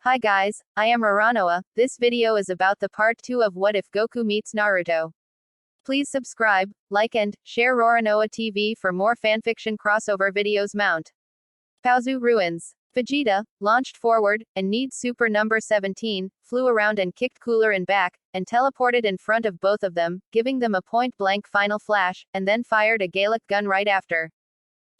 Hi guys, I am Raranoa. This video is about the part 2 of What If Goku Meets Naruto. Please subscribe, like and share Raranoa TV for more fanfiction crossover videos. Mount Pausu ruins. Vegeta, launched forward, and needs super number 17, flew around and kicked Cooler in back, and teleported in front of both of them, giving them a point-blank final flash, and then fired a Gallic gun right after.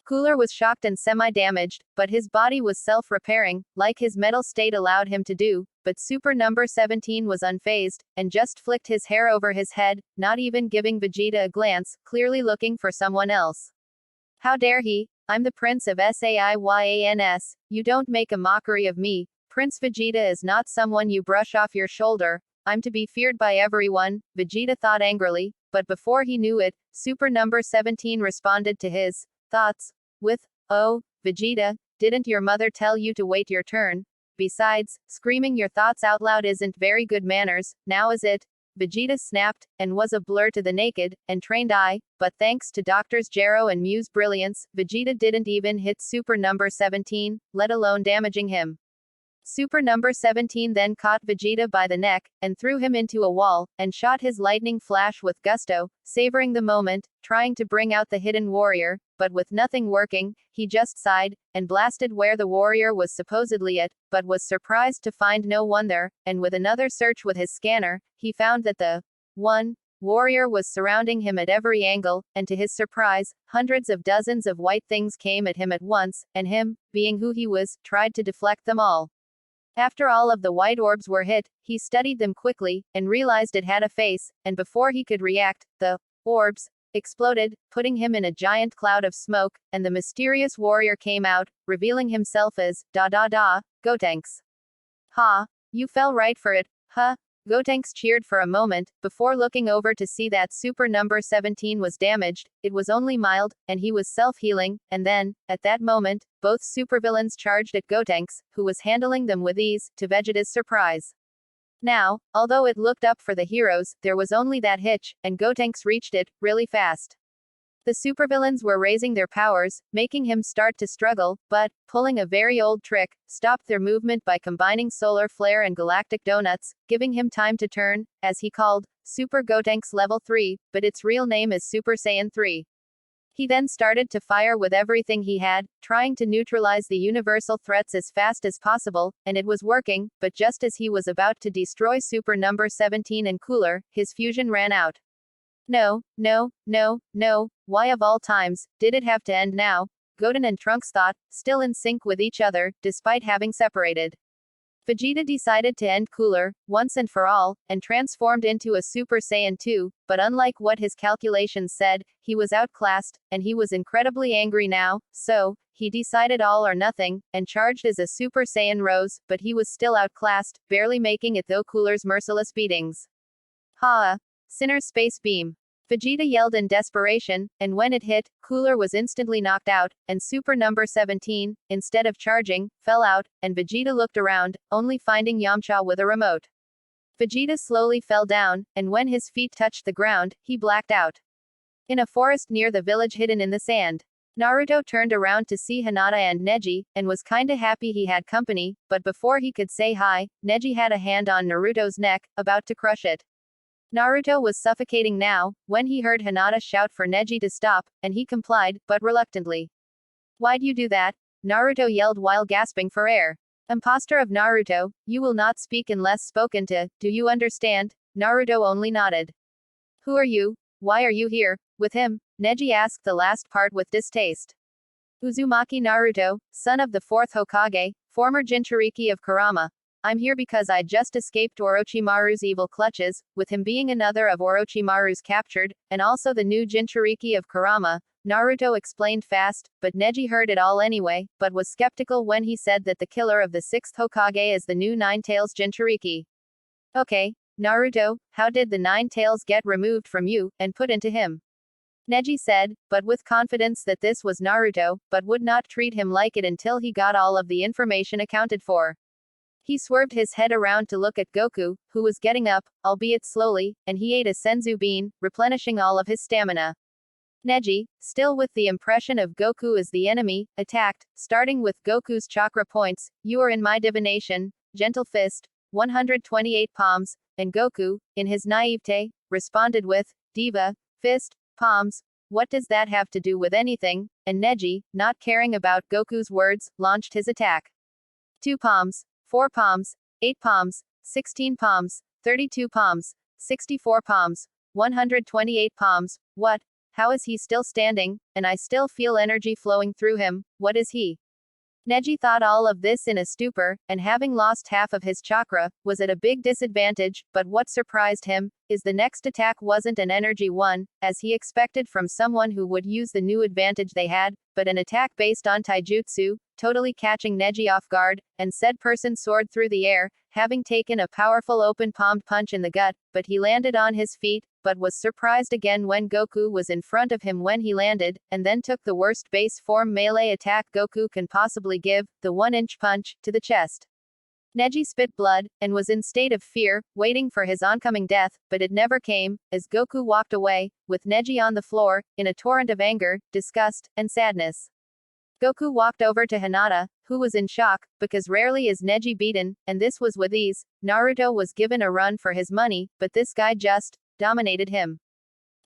Cooler was shocked and semi-damaged, but his body was self-repairing, like his metal state allowed him to do, but super number 17 was unfazed, and just flicked his hair over his head, not even giving Vegeta a glance, clearly looking for someone else. How dare he? I'm the Prince of Saiyans, you don't make a mockery of me. Prince Vegeta is not someone you brush off your shoulder, I'm to be feared by everyone, Vegeta thought angrily, but before he knew it, super number 17 responded to his thoughts with, "Oh, Vegeta, didn't your mother tell you to wait your turn? Besides, screaming your thoughts out loud isn't very good manners, now is it?" Vegeta snapped, and was a blur to the naked and trained eye, but thanks to Doctors Gero and Mew's brilliance, Vegeta didn't even hit super number 17, let alone damaging him. Super number 17 then caught Vegeta by the neck, and threw him into a wall, and shot his lightning flash with gusto, savoring the moment, trying to bring out the hidden warrior, but with nothing working, he just sighed, and blasted where the warrior was supposedly at, but was surprised to find no one there, and with another search with his scanner, he found that the warrior was surrounding him at every angle, and to his surprise, hundreds of dozens of white things came at him at once, and him, being who he was, tried to deflect them all. After all of the white orbs were hit, he studied them quickly, and realized it had a face, and before he could react, the orbs exploded, putting him in a giant cloud of smoke, and the mysterious warrior came out, revealing himself as, Gotenks. Ha! You fell right for it, huh? Gotenks cheered for a moment, before looking over to see that super number 17 was damaged, it was only mild, and he was self-healing, and then, at that moment, both supervillains charged at Gotenks, who was handling them with ease, to Vegeta's surprise. Now, although it looked up for the heroes, there was only that hitch, and Gotenks reached it, really fast. The supervillains were raising their powers, making him start to struggle, but, pulling a very old trick, stopped their movement by combining solar flare and galactic donuts, giving him time to turn, as he called, Super Gotenks Level 3, but its real name is Super Saiyan 3. He then started to fire with everything he had, trying to neutralize the universal threats as fast as possible, and it was working, but just as he was about to destroy super number 17 and Cooler, his fusion ran out. No, why of all times, did it have to end now? Goten and Trunks thought, still in sync with each other, despite having separated. Vegeta decided to end Cooler, once and for all, and transformed into a Super Saiyan 2, but unlike what his calculations said, he was outclassed, and he was incredibly angry now, so, he decided all or nothing, and charged as a Super Saiyan Rose, but he was still outclassed, barely making it through Cooler's merciless beatings. Ha! Sinner's space beam. Vegeta yelled in desperation, and when it hit, Cooler was instantly knocked out, and super number 17, instead of charging, fell out, and Vegeta looked around, only finding Yamcha with a remote. Vegeta slowly fell down, and when his feet touched the ground, he blacked out. In a forest near the village hidden in the sand, Naruto turned around to see Hinata and Neji, and was kinda happy he had company, but before he could say hi, Neji had a hand on Naruto's neck, about to crush it. Naruto was suffocating now, when he heard Hinata shout for Neji to stop, and he complied, but reluctantly. "Why'd you do that?" Naruto yelled while gasping for air. "Imposter of Naruto, you will not speak unless spoken to, do you understand?" Naruto only nodded. "Who are you? Why are you here, with him?" Neji asked the last part with distaste. "Uzumaki Naruto, son of the 4th Hokage, former Jinchuriki of Kurama. I'm here because I just escaped Orochimaru's evil clutches, with him being another of Orochimaru's captured, and also the new Jinchuriki of Kurama," Naruto explained fast, but Neji heard it all anyway, but was skeptical when he said that the killer of the 6th Hokage is the new Nine-Tails Jinchuriki. "Okay, Naruto, how did the Nine Tails get removed from you, and put into him?" Neji said, but with confidence that this was Naruto, but would not treat him like it until he got all of the information accounted for. He swerved his head around to look at Goku, who was getting up, albeit slowly, and he ate a senzu bean, replenishing all of his stamina. Neji, still with the impression of Goku as the enemy, attacked, starting with Goku's chakra points. "You are in my divination, gentle fist, 128 palms, and Goku, in his naivete, responded with, diva, fist, palms, what does that have to do with anything? And Neji, not caring about Goku's words, launched his attack. 2 palms, 4 palms, 8 palms, 16 palms, 32 palms, 64 palms, 128 palms, what? How is he still standing, and I still feel energy flowing through him, what is he? Neji thought all of this in a stupor, and having lost half of his chakra, was at a big disadvantage, but what surprised him, is the next attack wasn't an energy one, as he expected from someone who would use the new advantage they had, but an attack based on taijutsu, totally catching Neji off guard, and said person soared through the air, having taken a powerful open-palmed punch in the gut, but he landed on his feet, but was surprised again when Goku was in front of him when he landed, and then took the worst base form melee attack Goku can possibly give, the 1-inch punch, to the chest. Neji spit blood, and was in state of fear, waiting for his oncoming death, but it never came, as Goku walked away, with Neji on the floor, in a torrent of anger, disgust, and sadness. Goku walked over to Hinata, who was in shock, because rarely is Neji beaten, and this was with ease. Naruto was given a run for his money, but this guy just dominated him.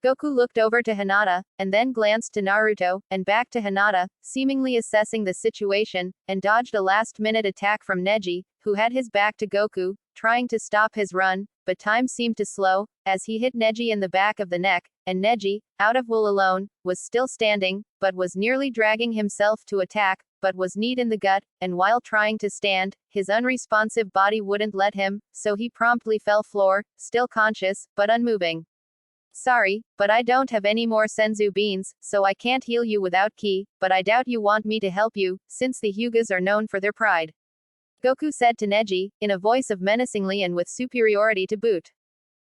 Goku looked over to Hinata, and then glanced to Naruto, and back to Hinata, seemingly assessing the situation, and dodged a last-minute attack from Neji, who had his back to Goku, trying to stop his run, but time seemed to slow, as he hit Neji in the back of the neck, and Neji, out of will alone, was still standing, but was nearly dragging himself to attack, but was kneed in the gut, and while trying to stand, his unresponsive body wouldn't let him, so he promptly fell floor, still conscious, but unmoving. Sorry, but I don't have any more senzu beans, so I can't heal you without ki, but I doubt you want me to help you, since the Hyugas are known for their pride. Goku said to Neji, in a voice of menacingly and with superiority to boot.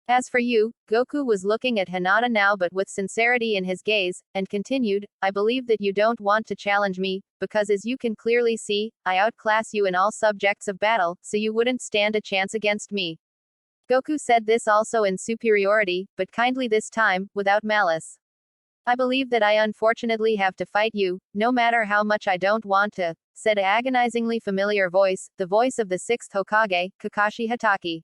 As for you, Goku was looking at Hinata now but with sincerity in his gaze, and continued, I believe that you don't want to challenge me, because as you can clearly see, I outclass you in all subjects of battle, so you wouldn't stand a chance against me. Goku said this also in superiority, but kindly this time, without malice. I believe that I unfortunately have to fight you, no matter how much I don't want to, said an agonizingly familiar voice, the voice of the 6th Hokage, Kakashi Hatake.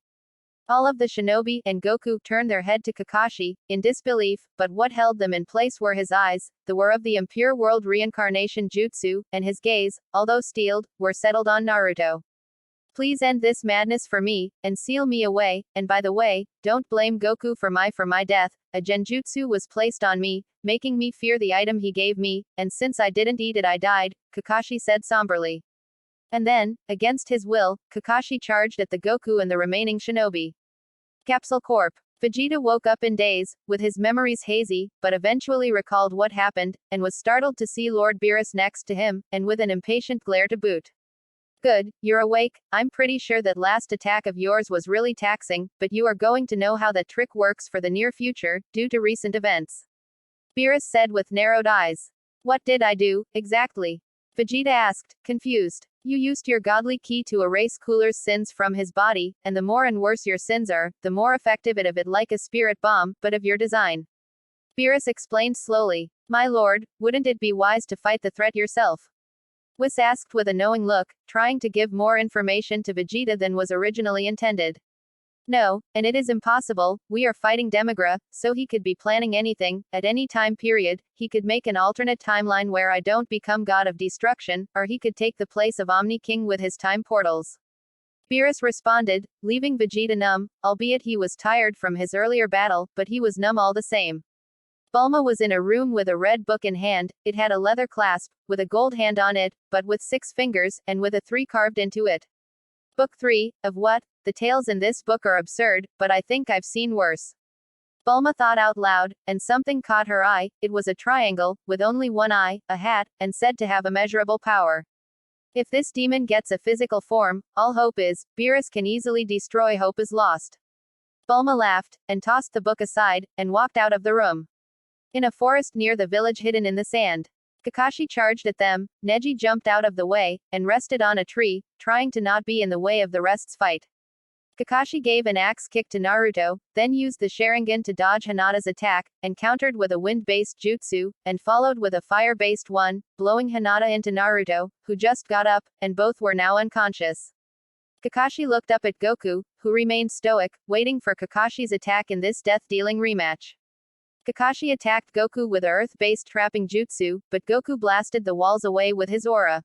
All of the shinobi and Goku turned their head to Kakashi, in disbelief, but what held them in place were his eyes, that were of the impure world reincarnation jutsu, and his gaze, although steeled, were settled on Naruto. Please end this madness for me, and seal me away, and by the way, don't blame Goku for my death, a genjutsu was placed on me, making me fear the item he gave me, and since I didn't eat it I died, Kakashi said somberly. And then, against his will, Kakashi charged at the Goku and the remaining shinobi. Capsule Corp. Vegeta woke up in daze, with his memories hazy, but eventually recalled what happened, and was startled to see Lord Beerus next to him, and with an impatient glare to boot. Good, you're awake. I'm pretty sure that last attack of yours was really taxing, but you are going to know how that trick works for the near future, due to recent events. Beerus said with narrowed eyes. What did I do, exactly? Vegeta asked, confused. You used your godly ki to erase Cooler's sins from his body, and the more and worse your sins are, the more effective it like a spirit bomb, but of your design. Beerus explained slowly. My lord, wouldn't it be wise to fight the threat yourself? Whis asked with a knowing look, trying to give more information to Vegeta than was originally intended. No, and it is impossible, we are fighting Demigra, so he could be planning anything, at any time period, he could make an alternate timeline where I don't become god of destruction, or he could take the place of Omni King with his time portals. Beerus responded, leaving Vegeta numb, albeit he was tired from his earlier battle, but he was numb all the same. Bulma was in a room with a red book in hand, it had a leather clasp, with a gold hand on it, but with 6 fingers, and with a 3 carved into it. Book 3, of what? The tales in this book are absurd, but I think I've seen worse. Bulma thought out loud, and something caught her eye, it was a triangle, with only one eye, a hat, and said to have immeasurable power. If this demon gets a physical form, all hope is, Beerus can easily destroy hope is lost. Bulma laughed, and tossed the book aside, and walked out of the room. In a forest near the village hidden in the sand. Kakashi charged at them, Neji jumped out of the way, and rested on a tree, trying to not be in the way of the rest's fight. Kakashi gave an axe kick to Naruto, then used the Sharingan to dodge Hinata's attack, and countered with a wind-based jutsu, and followed with a fire-based one, blowing Hinata into Naruto, who just got up, and both were now unconscious. Kakashi looked up at Goku, who remained stoic, waiting for Kakashi's attack in this death-dealing rematch. Kakashi attacked Goku with a earth-based trapping jutsu, but Goku blasted the walls away with his aura.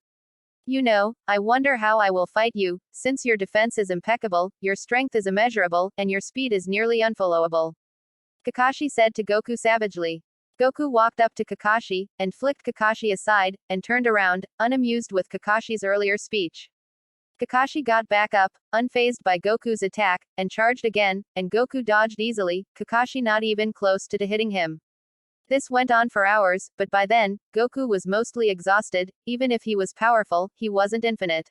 You know, I wonder how I will fight you, since your defense is impeccable, your strength is immeasurable, and your speed is nearly unfollowable. Kakashi said to Goku savagely. Goku walked up to Kakashi, and flicked Kakashi aside, and turned around, unamused with Kakashi's earlier speech. Kakashi got back up, unfazed by Goku's attack, and charged again, and Goku dodged easily, Kakashi not even close to hitting him. This went on for hours, but by then, Goku was mostly exhausted. Even if he was powerful, he wasn't infinite.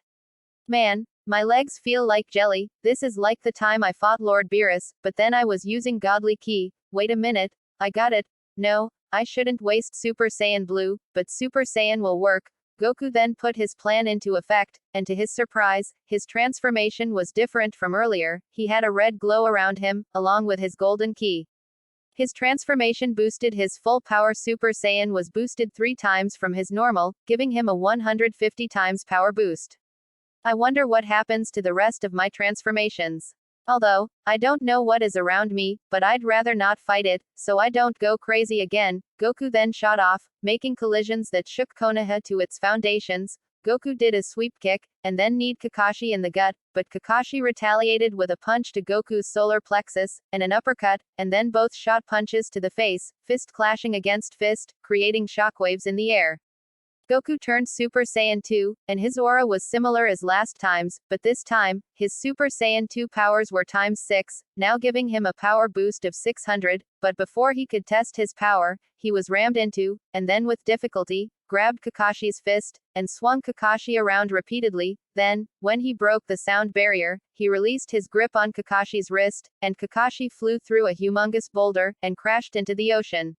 Man, my legs feel like jelly. This is like the time I fought Lord Beerus, but then I was using godly ki. Wait a minute, I got it. No, I shouldn't waste Super Saiyan Blue, but Super Saiyan will work. Goku then put his plan into effect, and to his surprise, his transformation was different from earlier. He had a red glow around him, along with his golden ki. His transformation boosted his full power. Super Saiyan was boosted 3 times from his normal, giving him a 150 times power boost. I wonder what happens to the rest of my transformations. Although, I don't know what is around me, but I'd rather not fight it, so I don't go crazy again. Goku then shot off, making collisions that shook Konoha to its foundations. Goku did a sweep kick, and then kneed Kakashi in the gut, but Kakashi retaliated with a punch to Goku's solar plexus, and an uppercut, and then both shot punches to the face, fist clashing against fist, creating shockwaves in the air. Goku turned Super Saiyan 2, and his aura was similar as last times, but this time, his Super Saiyan 2 powers were times 6, now giving him a power boost of 600, but before he could test his power, he was rammed into, and then with difficulty, grabbed Kakashi's fist, and swung Kakashi around repeatedly. Then, when he broke the sound barrier, he released his grip on Kakashi's wrist, and Kakashi flew through a humongous boulder, and crashed into the ocean.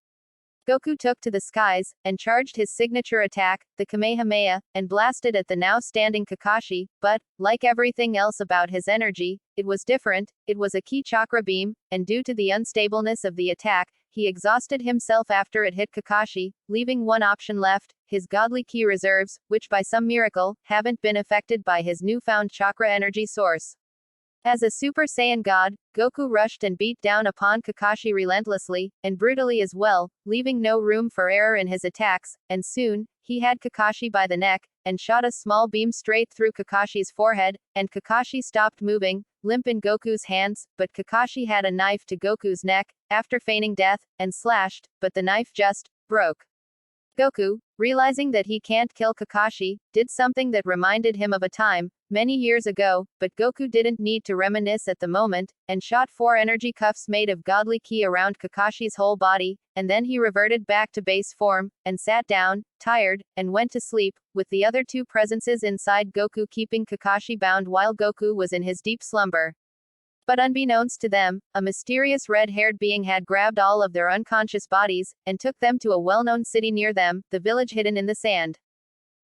Goku took to the skies, and charged his signature attack, the Kamehameha, and blasted at the now standing Kakashi, but, like everything else about his energy, it was different. It was a ki chakra beam, and due to the unstableness of the attack, he exhausted himself after it hit Kakashi, leaving one option left, his godly ki reserves, which by some miracle, haven't been affected by his newfound chakra energy source. As a Super Saiyan god, Goku rushed and beat down upon Kakashi relentlessly, and brutally as well, leaving no room for error in his attacks, and soon, he had Kakashi by the neck, and shot a small beam straight through Kakashi's forehead, and Kakashi stopped moving, limp in Goku's hands, but Kakashi had a knife to Goku's neck, after feigning death, and slashed, but the knife just broke. Goku, realizing that he can't kill Kakashi, did something that reminded him of a time, many years ago, but Goku didn't need to reminisce at the moment, and shot 4 energy cuffs made of godly ki around Kakashi's whole body, and then he reverted back to base form, and sat down, tired, and went to sleep, with the other 2 presences inside Goku keeping Kakashi bound while Goku was in his deep slumber. But unbeknownst to them, a mysterious red-haired being had grabbed all of their unconscious bodies, and took them to a well-known city near them, the village hidden in the sand.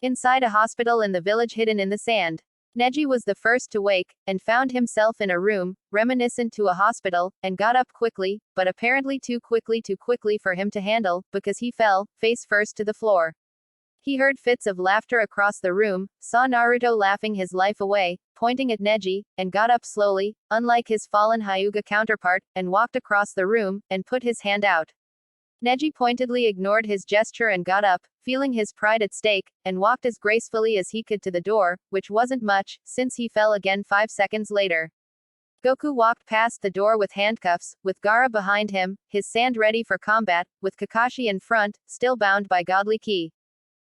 Inside a hospital in the village hidden in the sand, Neji was the first to wake, and found himself in a room, reminiscent to a hospital, and got up quickly, but apparently too quickly for him to handle, because he fell, face first to the floor. He heard fits of laughter across the room, saw Naruto laughing his life away, pointing at Neji, and got up slowly, unlike his fallen Hyuga counterpart, and walked across the room, and put his hand out. Neji pointedly ignored his gesture and got up, feeling his pride at stake, and walked as gracefully as he could to the door, which wasn't much, since he fell again 5 seconds later. Goku walked past the door with handcuffs, with Gaara behind him, his sand ready for combat, with Kakashi in front, still bound by godly ki.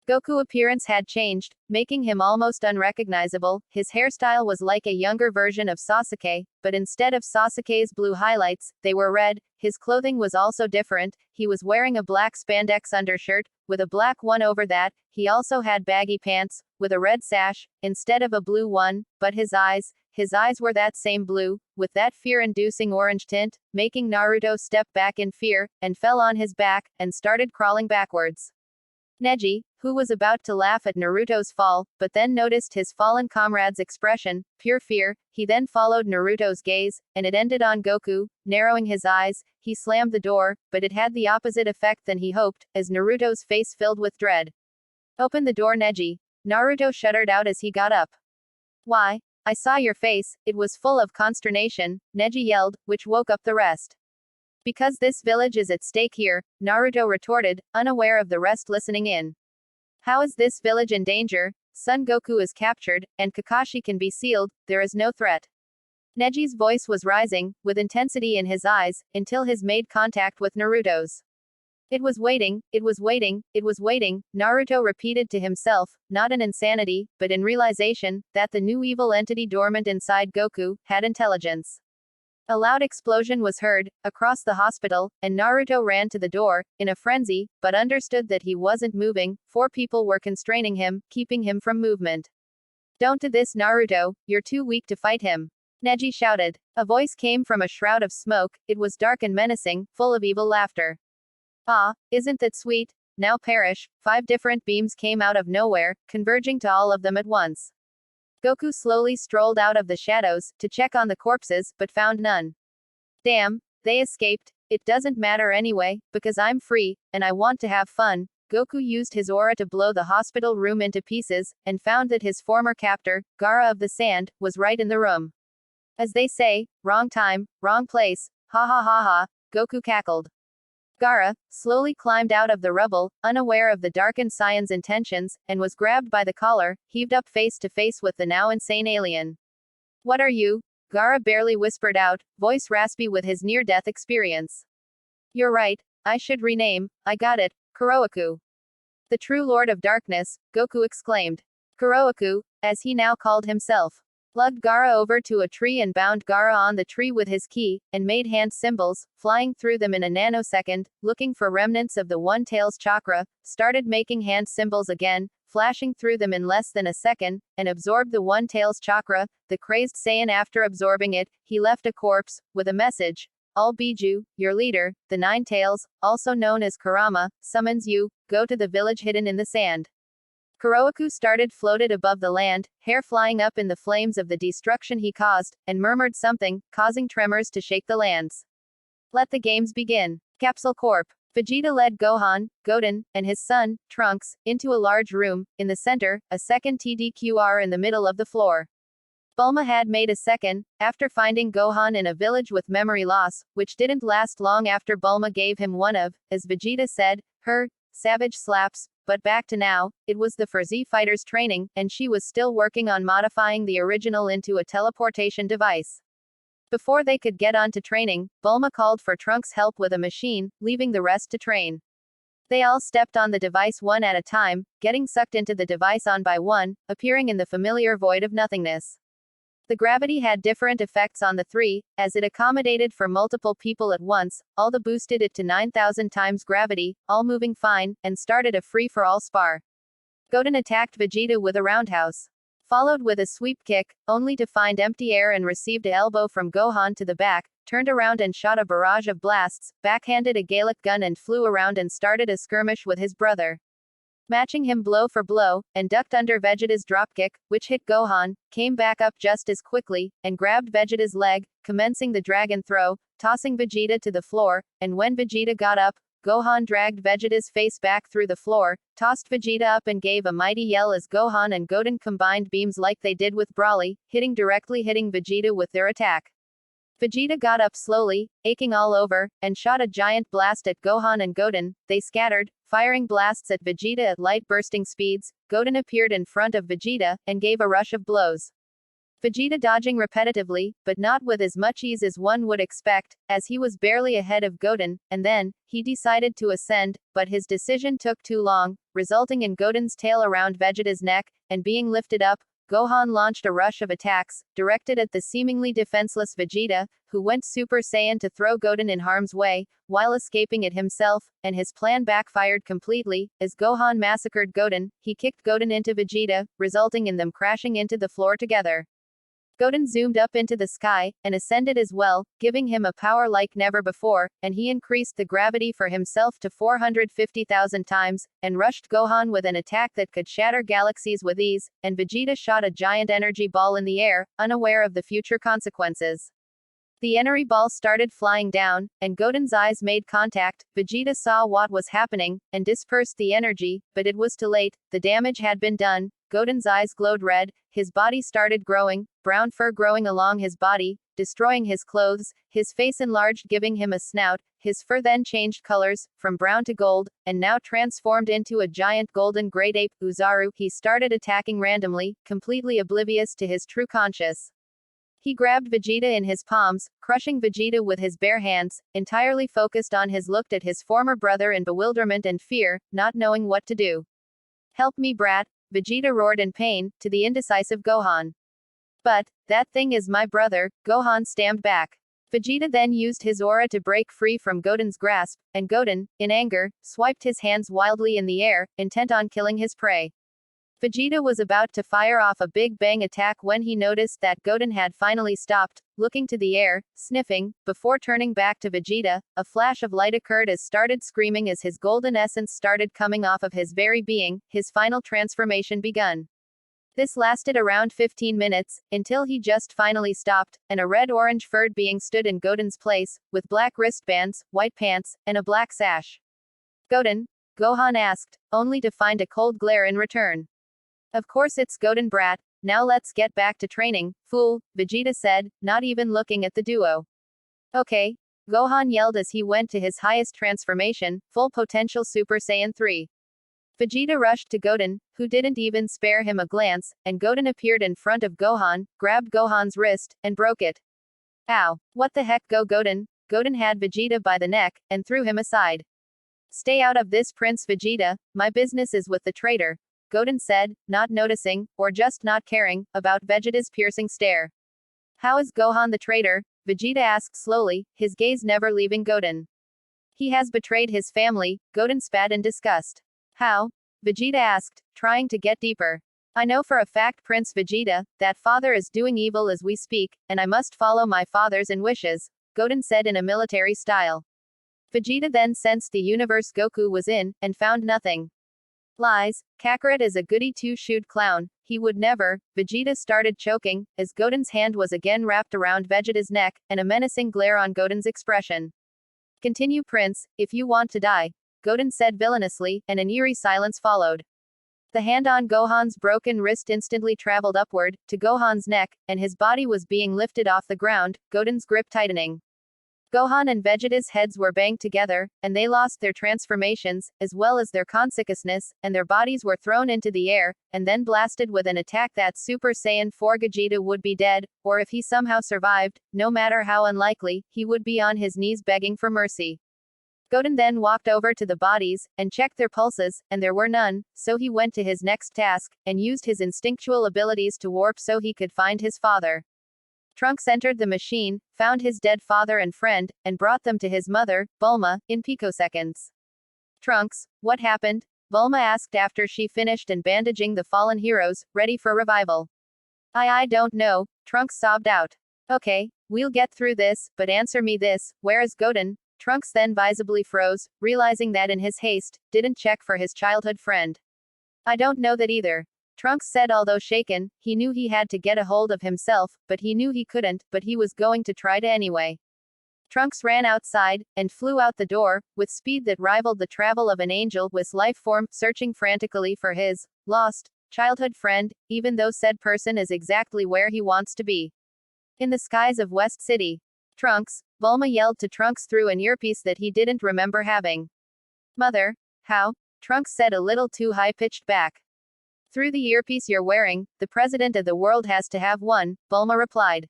Goku's appearance had changed, making him almost unrecognizable. His hairstyle was like a younger version of Sasuke, but instead of Sasuke's blue highlights, they were red. His clothing was also different. He was wearing a black spandex undershirt, with a black one over that. He also had baggy pants, with a red sash, instead of a blue one, but his eyes were that same blue, with that fear-inducing orange tint, making Naruto step back in fear, and fell on his back, and started crawling backwards. Neji, who was about to laugh at Naruto's fall, but then noticed his fallen comrade's expression, pure fear, he then followed Naruto's gaze, and it ended on Goku. Narrowing his eyes, he slammed the door, but it had the opposite effect than he hoped, as Naruto's face filled with dread. Open the door, Neji. Naruto shuddered out as he got up. Why? I saw your face, it was full of consternation, Neji yelled, which woke up the rest. Because this village is at stake here, Naruto retorted, unaware of the rest listening in. How is this village in danger? Son Goku is captured, and Kakashi can be sealed, there is no threat. Neji's voice was rising, with intensity in his eyes, until his made contact with Naruto's. It was waiting, it was waiting, it was waiting, Naruto repeated to himself, not in insanity, but in realization, that the new evil entity dormant inside Goku, had intelligence. A loud explosion was heard, across the hospital, and Naruto ran to the door, in a frenzy, but understood that he wasn't moving, 4 people were constraining him, keeping him from movement. Don't do this, Naruto, you're too weak to fight him. Neji shouted. A voice came from a shroud of smoke, it was dark and menacing, full of evil laughter. Ah, isn't that sweet? Now perish. 5 different beams came out of nowhere, converging to all of them at once. Goku slowly strolled out of the shadows, to check on the corpses, but found none. Damn, they escaped. It doesn't matter anyway, because I'm free, and I want to have fun. Goku used his aura to blow the hospital room into pieces, and found that his former captor, Gaara of the Sand, was right in the room. As they say, wrong time, wrong place, ha ha ha ha, Goku cackled. Gaara slowly climbed out of the rubble, unaware of the darkened Saiyan's intentions, and was grabbed by the collar, heaved up face to face with the now insane alien. What are you? Gaara barely whispered out, voice raspy with his near-death experience. You're right, I should rename, I got it, Kuroaku. The true Lord of Darkness, Goku exclaimed. Kuroaku, as he now called himself. Lugged Gaara over to a tree and bound Gaara on the tree with his ki, and made hand symbols, flying through them in a nanosecond, looking for remnants of the One-Tails chakra, started making hand symbols again, flashing through them in less than a second, and absorbed the One-Tails chakra, the crazed Saiyan. After absorbing it, he left a corpse, with a message. All Biju, your leader, the 9 Tails, also known as Kurama, summons you, go to the village hidden in the sand. Kuroaku floated above the land, hair flying up in the flames of the destruction he caused, and murmured something, causing tremors to shake the lands. Let the games begin. Capsule Corp. Vegeta led Gohan, Goten, and his son, Trunks, into a large room, in the center, a second TDQR in the middle of the floor. Bulma had made a second, after finding Gohan in a village with memory loss, which didn't last long after Bulma gave him one of, as Vegeta said, her savage slaps. But back to now, it was the for Z Fighters training, and she was still working on modifying the original into a teleportation device. Before they could get on to training, Bulma called for Trunks' help with a machine, leaving the rest to train. They all stepped on the device one at a time, getting sucked into the device on by one, appearing in the familiar void of nothingness. The gravity had different effects on the 3, as it accommodated for multiple people at once, all the boosted it to 9,000 times gravity, all moving fine, and started a free-for-all spar. Goten attacked Vegeta with a roundhouse. Followed with a sweep kick, only to find empty air and received an elbow from Gohan to the back, turned around and shot a barrage of blasts, backhanded a Gallic gun and flew around and started a skirmish with his brother. Matching him blow for blow, and ducked under Vegeta's dropkick, which hit Gohan, came back up just as quickly, and grabbed Vegeta's leg, commencing the dragon throw, tossing Vegeta to the floor, and when Vegeta got up, Gohan dragged Vegeta's face back through the floor, tossed Vegeta up and gave a mighty yell as Gohan and Goten combined beams like they did with Broly, hitting Vegeta with their attack. Vegeta got up slowly, aching all over, and shot a giant blast at Gohan and Goten. They scattered, firing blasts at Vegeta at light bursting speeds. Goten appeared in front of Vegeta, and gave a rush of blows. Vegeta dodging repetitively, but not with as much ease as one would expect, as he was barely ahead of Goten, and then, he decided to ascend, but his decision took too long, resulting in Goten's tail around Vegeta's neck, and being lifted up, Gohan launched a rush of attacks, directed at the seemingly defenseless Vegeta, who went Super Saiyan to throw Goten in harm's way, while escaping it himself, and his plan backfired completely. As Gohan massacred Goten, he kicked Goten into Vegeta, resulting in them crashing into the floor together. Goten zoomed up into the sky, and ascended as well, giving him a power like never before, and he increased the gravity for himself to 450,000 times, and rushed Gohan with an attack that could shatter galaxies with ease, and Vegeta shot a giant energy ball in the air, unaware of the future consequences. The energy ball started flying down, and Goten's eyes made contact. Vegeta saw what was happening, and dispersed the energy, but it was too late, the damage had been done. Goten's eyes glowed red, his body started growing, brown fur growing along his body, destroying his clothes, his face enlarged giving him a snout, his fur then changed colors, from brown to gold, and now transformed into a giant golden great ape, Uzaru. He started attacking randomly, completely oblivious to his true conscience. He grabbed Vegeta in his palms, crushing Vegeta with his bare hands, entirely focused on his looked at his former brother in bewilderment and fear, not knowing what to do. Help me, brat, Vegeta roared in pain, to the indecisive Gohan. But, that thing is my brother, Gohan stammered back. Vegeta then used his aura to break free from Goten's grasp, and Goten, in anger, swiped his hands wildly in the air, intent on killing his prey. Vegeta was about to fire off a big bang attack when he noticed that Goten had finally stopped, looking to the air, sniffing, before turning back to Vegeta. A flash of light occurred as started screaming as his golden essence started coming off of his very being, his final transformation begun. This lasted around 15 minutes, until he just finally stopped, and a red-orange furred being stood in Goten's place, with black wristbands, white pants, and a black sash. Goten? Gohan asked, only to find a cold glare in return. Of course it's Goten, brat, now let's get back to training, fool, Vegeta said, not even looking at the duo. Okay. Gohan yelled as he went to his highest transformation, full potential Super Saiyan 3. Vegeta rushed to Goten, who didn't even spare him a glance, and Goten appeared in front of Gohan, grabbed Gohan's wrist, and broke it. Ow. What the heck, Goten? Goten had Vegeta by the neck, and threw him aside. Stay out of this, Prince Vegeta, my business is with the traitor, Goten said, not noticing, or just not caring, about Vegeta's piercing stare. How is Gohan the traitor? Vegeta asked slowly, his gaze never leaving Goten. He has betrayed his family, Goten spat in disgust. How? Vegeta asked, trying to get deeper. I know for a fact, Prince Vegeta, that father is doing evil as we speak, and I must follow my father's wishes, Goten said in a military style. Vegeta then sensed the universe Goku was in, and found nothing. Lies, Kakarot is a goody two-shoed clown, he would never. Vegeta started choking, as Goten's hand was again wrapped around Vegeta's neck, and a menacing glare on Goten's expression. Continue, Prince, if you want to die, Goten said villainously, and an eerie silence followed. The hand on Gohan's broken wrist instantly traveled upward, to Gohan's neck, and his body was being lifted off the ground, Goten's grip tightening. Gohan and Vegeta's heads were banged together, and they lost their transformations, as well as their consciousness, and their bodies were thrown into the air, and then blasted with an attack that Super Saiyan 4 Vegeta would be dead, or if he somehow survived, no matter how unlikely, he would be on his knees begging for mercy. Goten then walked over to the bodies, and checked their pulses, and there were none, so he went to his next task, and used his instinctual abilities to warp so he could find his father. Trunks entered the machine, found his dead father and friend, and brought them to his mother, Bulma, in picoseconds. Trunks, what happened? Bulma asked after she finished and bandaging the fallen heroes, ready for revival. I don't know, Trunks sobbed out. Okay, we'll get through this, but answer me this, where is Goten? Trunks then visibly froze, realizing that in his haste, didn't check for his childhood friend. I don't know that either. Trunks said although shaken, he knew he had to get a hold of himself, but he knew he couldn't, but he was going to try to anyway. Trunks ran outside, and flew out the door, with speed that rivaled the travel of an angel with life form, searching frantically for his lost childhood friend, even though said person is exactly where he wants to be. In the skies of West City. Trunks, Bulma yelled to Trunks through an earpiece that he didn't remember having. Mother, how? Trunks said a little too high-pitched back. Through the earpiece you're wearing, the president of the world has to have one, Bulma replied.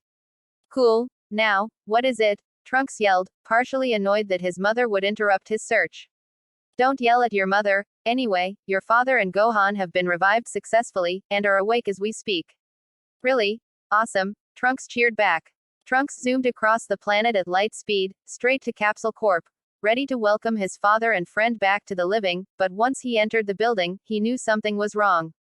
Cool, now, what is it? Trunks yelled, partially annoyed that his mother would interrupt his search. Don't yell at your mother, anyway, your father and Gohan have been revived successfully, and are awake as we speak. Really? Awesome, Trunks cheered back. Trunks zoomed across the planet at light speed, straight to Capsule Corp, ready to welcome his father and friend back to the living, but once he entered the building, he knew something was wrong.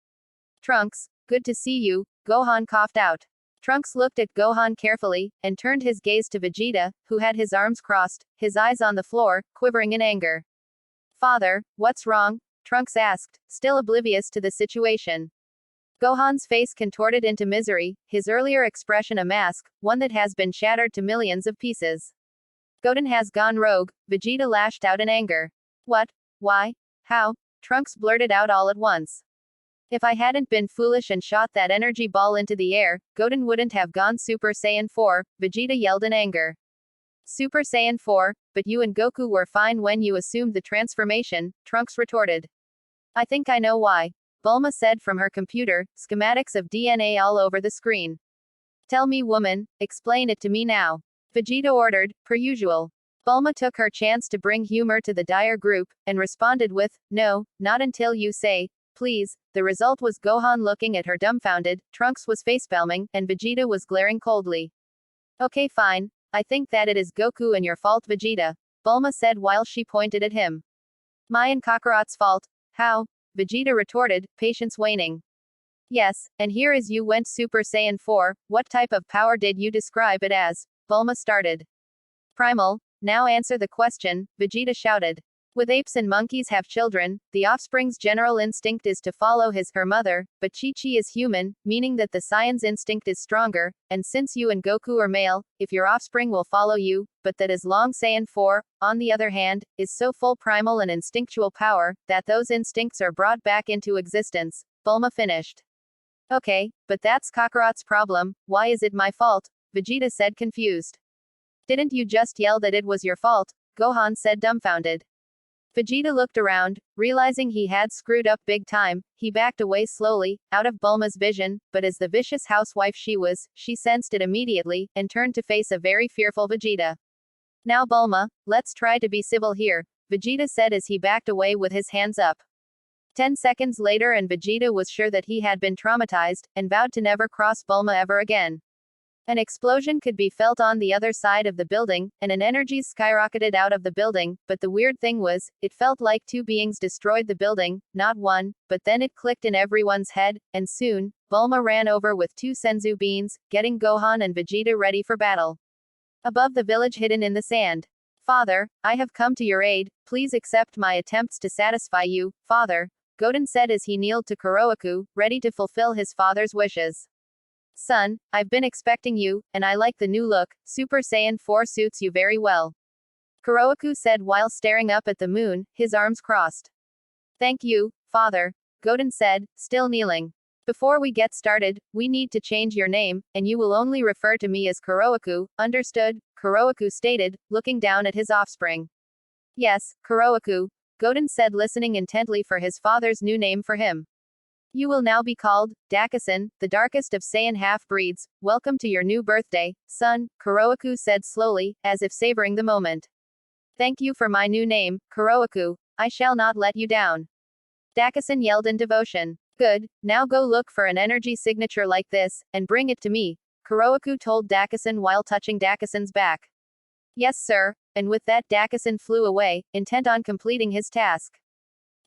Trunks, good to see you, Gohan coughed out. Trunks looked at Gohan carefully, and turned his gaze to Vegeta, who had his arms crossed, his eyes on the floor, quivering in anger. Father, what's wrong? Trunks asked, still oblivious to the situation. Gohan's face contorted into misery, his earlier expression a mask, one that has been shattered to millions of pieces. Goten has gone rogue, Vegeta lashed out in anger. What? Why? How? Trunks blurted out all at once. If I hadn't been foolish and shot that energy ball into the air, Goten wouldn't have gone Super Saiyan 4, Vegeta yelled in anger. Super Saiyan 4, but you and Goku were fine when you assumed the transformation, Trunks retorted. I think I know why. Bulma said from her computer, schematics of DNA all over the screen. Tell me, woman, explain it to me now. Vegeta ordered, per usual. Bulma took her chance to bring humor to the dire group, and responded with, no, not until you say, please. The result was Gohan looking at her dumbfounded, Trunks was facepalming, and Vegeta was glaring coldly. Okay, fine. I think that it is Goku and your fault, Vegeta, Bulma said while she pointed at him. My and Kakarot's fault? How? Vegeta retorted, patience waning. Yes, and here is you went Super Saiyan 4, what type of power did you describe it as? Bulma started. Primal. Now answer the question, Vegeta shouted. With apes and monkeys have children, the offspring's general instinct is to follow her mother, but Chi-Chi is human, meaning that the Saiyans' instinct is stronger, and since you and Goku are male, if your offspring will follow you, but that is long Saiyan 4, on the other hand, is so full primal and instinctual power, that those instincts are brought back into existence, Bulma finished. Okay, but that's Kakarot's problem, why is it my fault? Vegeta said confused. Didn't you just yell that it was your fault? Gohan said dumbfounded. Vegeta looked around, realizing he had screwed up big time, he backed away slowly, out of Bulma's vision, but as the vicious housewife she was, she sensed it immediately, and turned to face a very fearful Vegeta. Now Bulma, let's try to be civil here, Vegeta said as he backed away with his hands up. 10 seconds later and Vegeta was sure that he had been traumatized, and vowed to never cross Bulma ever again. An explosion could be felt on the other side of the building, and an energy skyrocketed out of the building, but the weird thing was, it felt like two beings destroyed the building, not one, but then it clicked in everyone's head, and soon, Bulma ran over with two senzu beans, getting Gohan and Vegeta ready for battle. Above the village hidden in the sand. Father, I have come to your aid, please accept my attempts to satisfy you, father, Goten said as he kneeled to Kuroaku, ready to fulfill his father's wishes. Son, I've been expecting you, and I like the new look, Super Saiyan 4 suits you very well. Kuroaku said while staring up at the moon, his arms crossed. Thank you, father, Goten said, still kneeling. Before we get started, we need to change your name, and you will only refer to me as Kuroaku, understood? Kuroaku stated, looking down at his offspring. Yes, Kuroaku, Goten said listening intently for his father's new name for him. You will now be called, Dakasan, the darkest of Saiyan half-breeds. Welcome to your new birthday, son, Kuroaku said slowly, as if savoring the moment. Thank you for my new name, Kuroaku, I shall not let you down. Dakasan yelled in devotion. Good, now go look for an energy signature like this, and bring it to me, Kuroaku told Dakasan while touching Dakasan's back. Yes sir, and with that Dakasan flew away, intent on completing his task.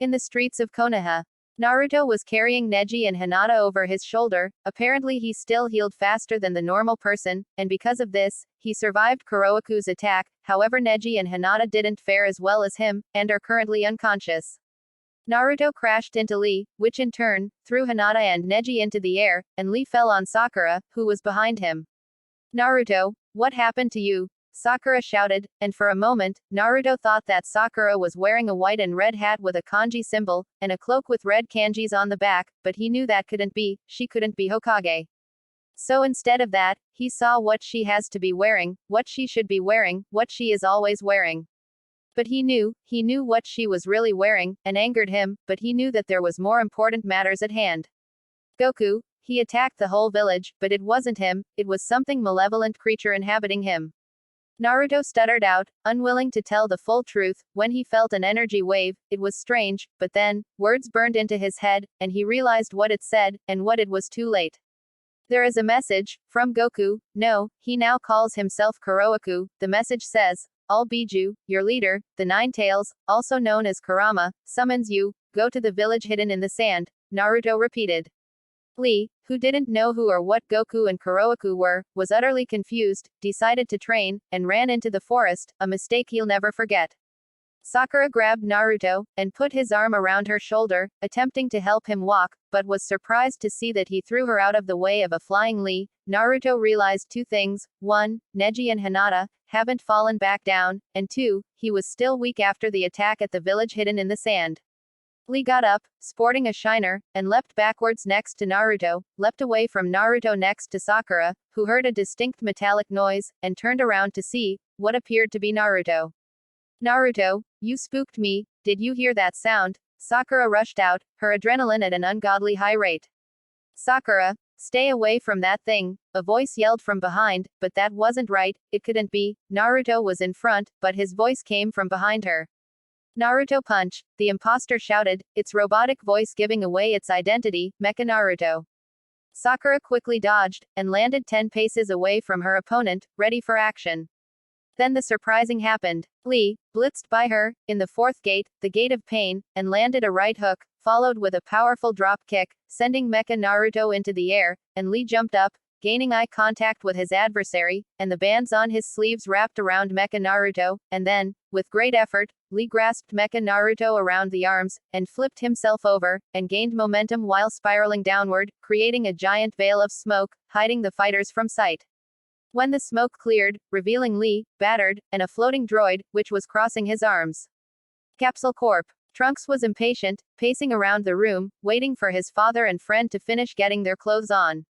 In the streets of Konoha, Naruto was carrying Neji and Hinata over his shoulder, apparently he still healed faster than the normal person, and because of this, he survived Kuroaku's attack, however Neji and Hinata didn't fare as well as him, and are currently unconscious. Naruto crashed into Lee, which in turn, threw Hinata and Neji into the air, and Lee fell on Sakura, who was behind him. Naruto, what happened to you? Sakura shouted, and for a moment, Naruto thought that Sakura was wearing a white and red hat with a kanji symbol, and a cloak with red kanjis on the back, but he knew that couldn't be, she couldn't be Hokage. So instead of that, he saw what she has to be wearing, what she should be wearing, what she is always wearing. But he knew what she was really wearing, and angered him, but he knew that there was more important matters at hand. Goku, he attacked the whole village, but it wasn't him, it was something malevolent creature inhabiting him. Naruto stuttered out, unwilling to tell the full truth, when he felt an energy wave, it was strange, but then, words burned into his head, and he realized what it said, and what it was too late. There is a message, from Goku, no, he now calls himself Kuroaku, the message says, All Biju, your leader, the Nine Tails, also known as Kurama, summons you, go to the village hidden in the sand, Naruto repeated. Lee, who didn't know who or what Goku and Kuroaku were, was utterly confused, decided to train, and ran into the forest, a mistake he'll never forget. Sakura grabbed Naruto, and put his arm around her shoulder, attempting to help him walk, but was surprised to see that he threw her out of the way of a flying Lee. Naruto realized two things: 1, Neji and Hinata haven't fallen back down, and 2, he was still weak after the attack at the village hidden in the sand. Lee got up, sporting a shiner, and leapt backwards next to Naruto, leapt away from Naruto next to Sakura, who heard a distinct metallic noise, and turned around to see what appeared to be Naruto. Naruto, you spooked me, did you hear that sound? Sakura rushed out, her adrenaline at an ungodly high rate. Sakura, stay away from that thing, a voice yelled from behind, but that wasn't right, it couldn't be. Naruto was in front, but his voice came from behind her. Naruto punch, the imposter shouted, its robotic voice giving away its identity, Mecha Naruto. Sakura quickly dodged, and landed 10 paces away from her opponent, ready for action. Then the surprising happened. Lee blitzed by her, in the fourth gate, the gate of pain, and landed a right hook, followed with a powerful drop kick, sending Mecha Naruto into the air, and Lee jumped up, gaining eye contact with his adversary, and the bands on his sleeves wrapped around Mecha Naruto, and then, with great effort, Lee grasped Mecha Naruto around the arms, and flipped himself over, and gained momentum while spiraling downward, creating a giant veil of smoke, hiding the fighters from sight. When the smoke cleared, revealing Lee, battered, and a floating droid, which was crossing his arms. Capsule Corp. Trunks was impatient, pacing around the room, waiting for his father and friend to finish getting their clothes on.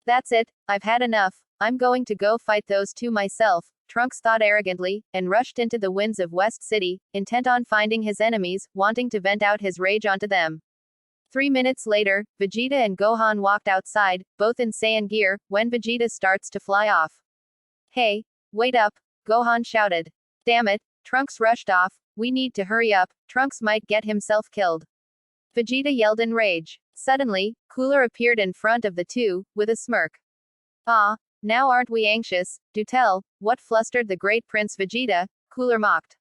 That's it, I've had enough, I'm going to go fight those two myself, Trunks thought arrogantly, and rushed into the winds of West City, intent on finding his enemies, wanting to vent out his rage onto them. 3 minutes later, Vegeta and Gohan walked outside, both in Saiyan gear, when Vegeta starts to fly off. Hey, wait up, Gohan shouted. Damn it, Trunks rushed off, we need to hurry up, Trunks might get himself killed. Vegeta yelled in rage. Suddenly, Cooler appeared in front of the two, with a smirk. Ah, now aren't we anxious? Do tell, what flustered the great Prince Vegeta, Cooler mocked.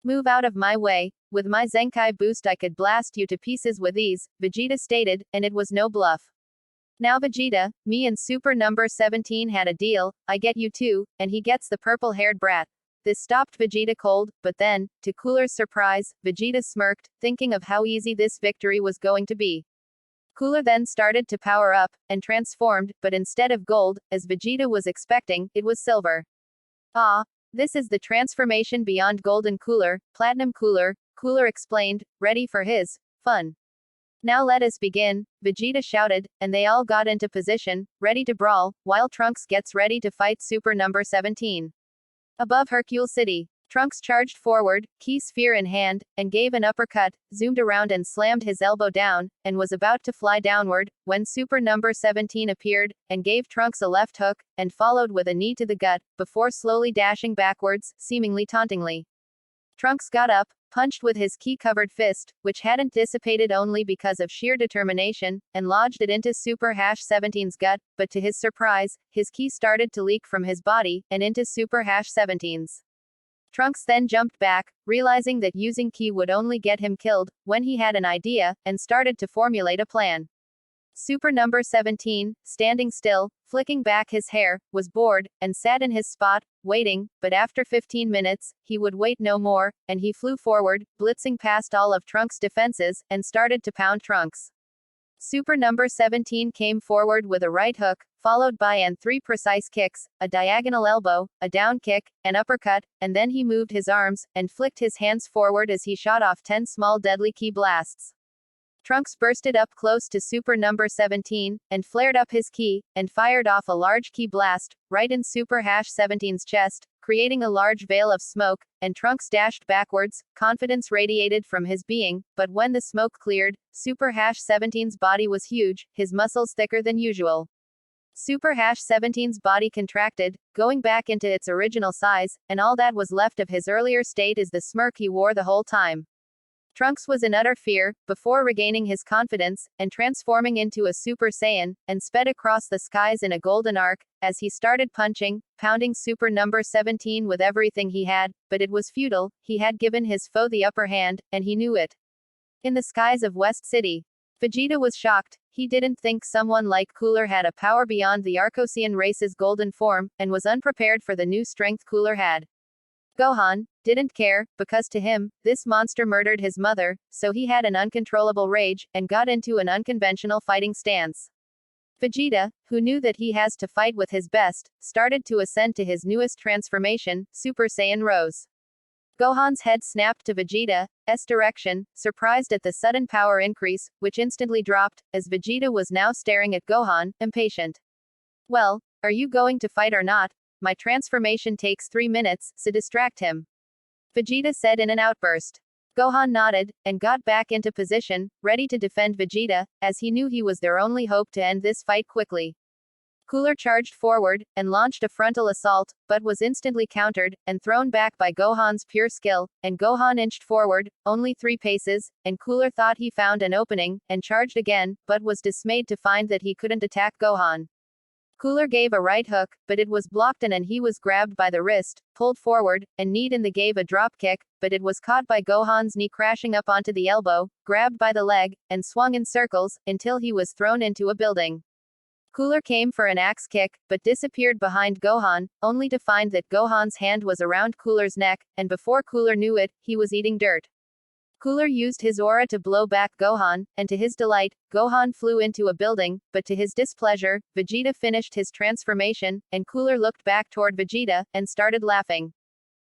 Move out of my way, with my Zenkai boost I could blast you to pieces with ease, Vegeta stated, and it was no bluff. Now Vegeta, me and Super Number 17 had a deal, I get you too, and he gets the purple-haired brat. This stopped Vegeta cold, but then, to Cooler's surprise, Vegeta smirked, thinking of how easy this victory was going to be. Cooler then started to power up, and transformed, but instead of gold, as Vegeta was expecting, it was silver. Ah, this is the transformation beyond Golden Cooler, Platinum Cooler, Cooler explained, ready for his fun. Now let us begin, Vegeta shouted, and they all got into position, ready to brawl, while Trunks gets ready to fight Super Number 17. Above Hercule City, Trunks charged forward, key sphere in hand, and gave an uppercut, zoomed around and slammed his elbow down, and was about to fly downward, when Super Number 17 appeared, and gave Trunks a left hook, and followed with a knee to the gut, before slowly dashing backwards, seemingly tauntingly. Trunks got up, punched with his ki-covered fist, which hadn't dissipated only because of sheer determination, and lodged it into Super 17's gut, but to his surprise, his ki started to leak from his body, and into Super 17's. Trunks then jumped back, realizing that using ki would only get him killed, when he had an idea, and started to formulate a plan. Super Number 17, standing still, flicking back his hair, was bored, and sat in his spot, waiting, but after 15 minutes, he would wait no more, and he flew forward, blitzing past all of Trunks' defenses, and started to pound Trunks. Super Number 17 came forward with a right hook, followed by 3 precise kicks, a diagonal elbow, a down kick, an uppercut, and then he moved his arms, and flicked his hands forward as he shot off 10 small deadly ki blasts. Trunks bursted up close to Super Number 17, and flared up his ki, and fired off a large ki blast, right in Super 17's chest, creating a large veil of smoke, and Trunks dashed backwards, confidence radiated from his being, but when the smoke cleared, Super 17's body was huge, his muscles thicker than usual. Super 17's body contracted, going back into its original size, and all that was left of his earlier state is the smirk he wore the whole time. Trunks was in utter fear, before regaining his confidence, and transforming into a Super Saiyan, and sped across the skies in a golden arc, as he started punching, pounding Super Number 17 with everything he had, but it was futile, he had given his foe the upper hand, and he knew it. In the skies of West City, Vegeta was shocked, he didn't think someone like Cooler had a power beyond the Arcosian race's golden form, and was unprepared for the new strength Cooler had. Gohan didn't care, because to him, this monster murdered his mother, so he had an uncontrollable rage, and got into an unconventional fighting stance. Vegeta, who knew that he has to fight with his best, started to ascend to his newest transformation, Super Saiyan Rose. Gohan's head snapped to Vegeta's direction, surprised at the sudden power increase, which instantly dropped, as Vegeta was now staring at Gohan, impatient. Well, are you going to fight or not? My transformation takes 3 minutes, so distract him. Vegeta said in an outburst. Gohan nodded, and got back into position, ready to defend Vegeta, as he knew he was their only hope to end this fight quickly. Cooler charged forward, and launched a frontal assault, but was instantly countered, and thrown back by Gohan's pure skill, and Gohan inched forward, only 3 paces, and Cooler thought he found an opening, and charged again, but was dismayed to find that he couldn't attack Gohan. Cooler gave a right hook, but it was blocked and he was grabbed by the wrist, pulled forward, and kneed and gave a drop kick, but it was caught by Gohan's knee crashing up onto the elbow, grabbed by the leg, and swung in circles, until he was thrown into a building. Cooler came for an axe kick, but disappeared behind Gohan, only to find that Gohan's hand was around Cooler's neck, and before Cooler knew it, he was eating dirt. Cooler used his aura to blow back Gohan, and to his delight, Gohan flew into a building, but to his displeasure, Vegeta finished his transformation, and Cooler looked back toward Vegeta, and started laughing.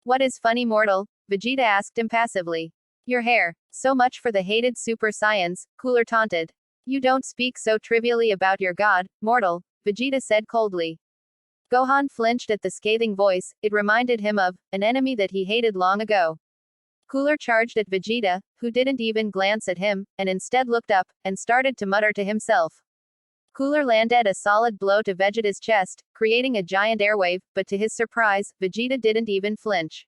What is funny, mortal? Vegeta asked impassively. Your hair. So much for the hated Super Saiyans, Cooler taunted. You don't speak so trivially about your god, mortal, Vegeta said coldly. Gohan flinched at the scathing voice, it reminded him of an enemy that he hated long ago. Cooler charged at Vegeta, who didn't even glance at him, and instead looked up, and started to mutter to himself. Cooler landed a solid blow to Vegeta's chest, creating a giant airwave, but to his surprise, Vegeta didn't even flinch.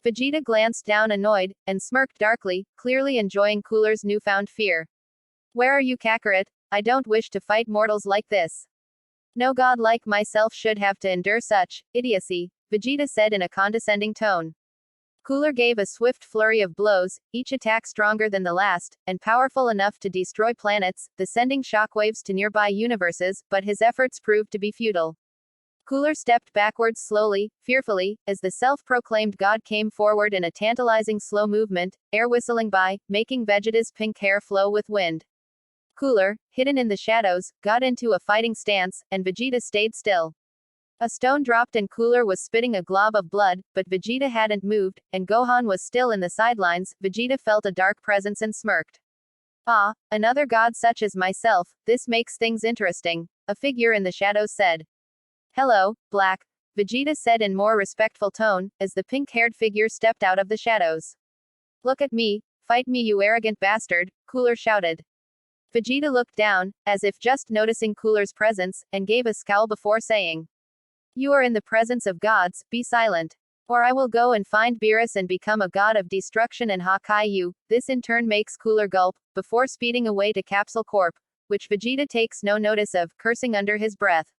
Vegeta glanced down annoyed, and smirked darkly, clearly enjoying Cooler's newfound fear. Where are you, Kakarot? I don't wish to fight mortals like this. No god like myself should have to endure such idiocy, Vegeta said in a condescending tone. Cooler gave a swift flurry of blows, each attack stronger than the last, and powerful enough to destroy planets, sending shockwaves to nearby universes, but his efforts proved to be futile. Cooler stepped backwards slowly, fearfully, as the self-proclaimed god came forward in a tantalizing slow movement, air whistling by, making Vegeta's pink hair flow with wind. Cooler, hidden in the shadows, got into a fighting stance, and Vegeta stayed still. A stone dropped and Cooler was spitting a glob of blood, but Vegeta hadn't moved, and Gohan was still in the sidelines. Vegeta felt a dark presence and smirked. Ah, another god such as myself, this makes things interesting, a figure in the shadows said. Hello, Black, Vegeta said in more respectful tone, as the pink-haired figure stepped out of the shadows. Look at me, fight me you arrogant bastard, Cooler shouted. Vegeta looked down, as if just noticing Cooler's presence, and gave a scowl before saying. You are in the presence of gods, be silent. Or I will go and find Beerus and become a god of destruction and Hakai you. This in turn makes Cooler gulp, before speeding away to Capsule Corp, which Vegeta takes no notice of, cursing under his breath.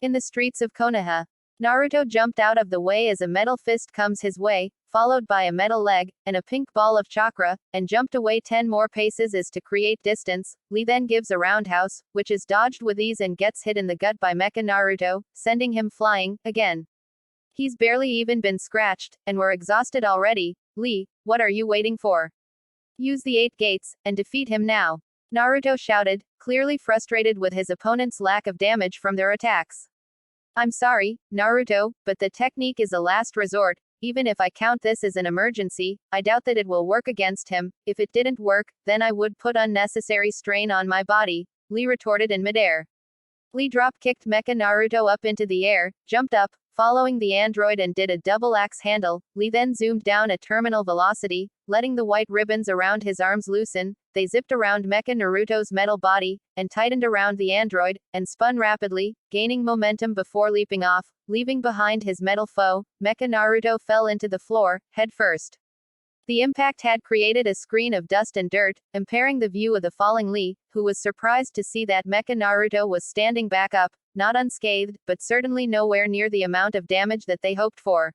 In the streets of Konoha, Naruto jumped out of the way as a metal fist comes his way, followed by a metal leg, and a pink ball of chakra, and jumped away 10 more paces as to create distance. Lee then gives a roundhouse, which is dodged with ease and gets hit in the gut by Mecha Naruto, sending him flying, again. He's barely even been scratched, and we're exhausted already. Lee, what are you waiting for? Use the 8 gates, and defeat him now. Naruto shouted, clearly frustrated with his opponent's lack of damage from their attacks. I'm sorry, Naruto, but the technique is a last resort. Even if I count this as an emergency, I doubt that it will work against him. If it didn't work, then I would put unnecessary strain on my body, Lee retorted in midair. Lee drop-kicked Mecha Naruto up into the air, jumped up, following the android and did a double axe handle. Lee then zoomed down at terminal velocity, letting the white ribbons around his arms loosen. They zipped around Mecha Naruto's metal body, and tightened around the android, and spun rapidly, gaining momentum before leaping off, leaving behind his metal foe. Mecha Naruto fell into the floor, head first. The impact had created a screen of dust and dirt, impairing the view of the falling Lee, who was surprised to see that Mecha Naruto was standing back up, not unscathed, but certainly nowhere near the amount of damage that they hoped for.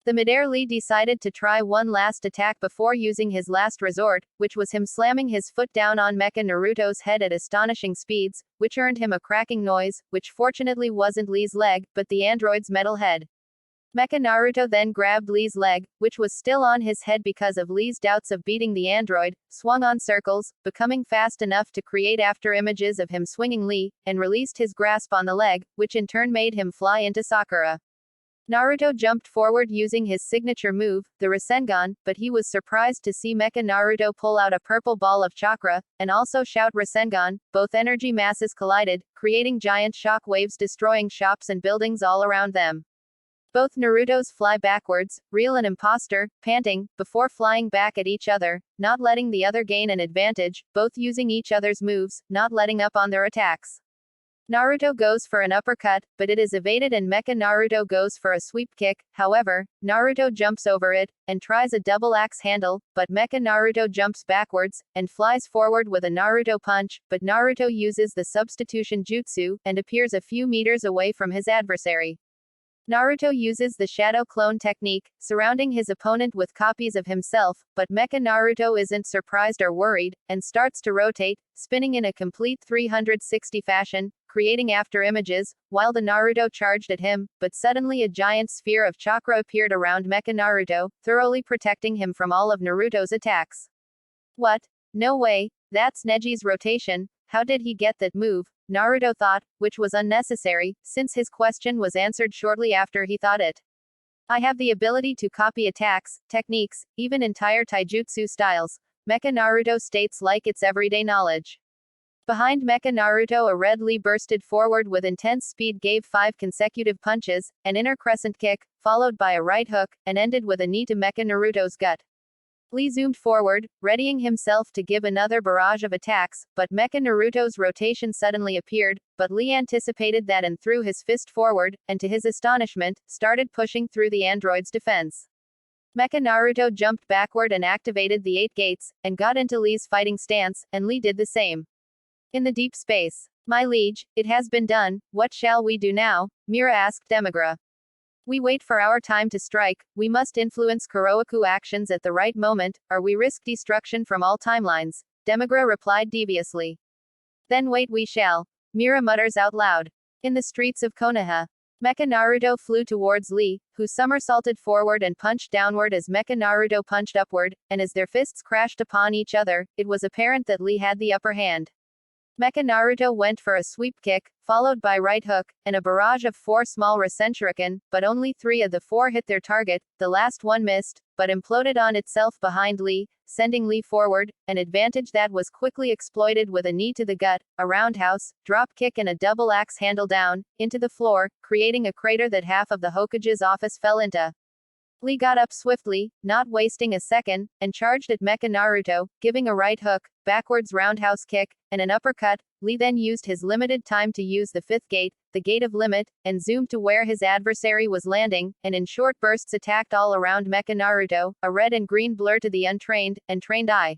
The midair Lee decided to try one last attack before using his last resort, which was him slamming his foot down on Mecha Naruto's head at astonishing speeds, which earned him a cracking noise, which fortunately wasn't Lee's leg, but the android's metal head. Mecha Naruto then grabbed Lee's leg, which was still on his head because of Lee's doubts of beating the android, swung on circles, becoming fast enough to create after images of him swinging Lee, and released his grasp on the leg, which in turn made him fly into Sakura. Naruto jumped forward using his signature move, the Rasengan, but he was surprised to see Mecha Naruto pull out a purple ball of chakra, and also shout Rasengan. Both energy masses collided, creating giant shock waves destroying shops and buildings all around them. Both Narutos fly backwards, real and imposter, panting, before flying back at each other, not letting the other gain an advantage, both using each other's moves, not letting up on their attacks. Naruto goes for an uppercut, but it is evaded and Mecha Naruto goes for a sweep kick. However, Naruto jumps over it, and tries a double axe handle, but Mecha Naruto jumps backwards, and flies forward with a Naruto punch, but Naruto uses the substitution jutsu, and appears a few meters away from his adversary. Naruto uses the shadow clone technique, surrounding his opponent with copies of himself, but Mecha Naruto isn't surprised or worried, and starts to rotate, spinning in a complete 360 fashion, creating after images, while the Naruto charged at him, but suddenly a giant sphere of chakra appeared around Mecha Naruto, thoroughly protecting him from all of Naruto's attacks. What? No way, that's Neji's rotation, how did he get that move? Naruto thought, which was unnecessary, since his question was answered shortly after he thought it. I have the ability to copy attacks, techniques, even entire taijutsu styles, Mecha Naruto states like it's everyday knowledge. Behind Mecha Naruto a red Lee bursted forward with intense speed, gave 5 consecutive punches, an inner crescent kick, followed by a right hook, and ended with a knee to Mecha Naruto's gut. Lee zoomed forward, readying himself to give another barrage of attacks, but Mecha Naruto's rotation suddenly appeared, but Lee anticipated that and threw his fist forward, and to his astonishment, started pushing through the android's defense. Mecha Naruto jumped backward and activated the 8 gates, and got into Lee's fighting stance, and Lee did the same. In the deep space. My liege, it has been done, what shall we do now? Mira asked Demigra. We wait for our time to strike, we must influence Kuroaku actions at the right moment, or we risk destruction from all timelines, Demigra replied deviously. Then wait we shall. Mira mutters out loud. In the streets of Konoha. Mecha Naruto flew towards Lee, who somersaulted forward and punched downward as Mecha Naruto punched upward, and as their fists crashed upon each other, it was apparent that Lee had the upper hand. Mecha Naruto went for a sweep kick, followed by right hook, and a barrage of 4 small Rasen Shuriken, but only 3 of the 4 hit their target, the last one missed, but imploded on itself behind Lee, sending Lee forward, an advantage that was quickly exploited with a knee to the gut, a roundhouse, drop kick and a double axe handle down, into the floor, creating a crater that half of the Hokage's office fell into. Lee got up swiftly, not wasting a second, and charged at Mecha Naruto, giving a right hook, backwards roundhouse kick, and an uppercut. Lee then used his limited time to use the 5th gate, the gate of limit, and zoomed to where his adversary was landing, and in short bursts attacked all around Mecha Naruto, a red and green blur to the untrained and trained eye.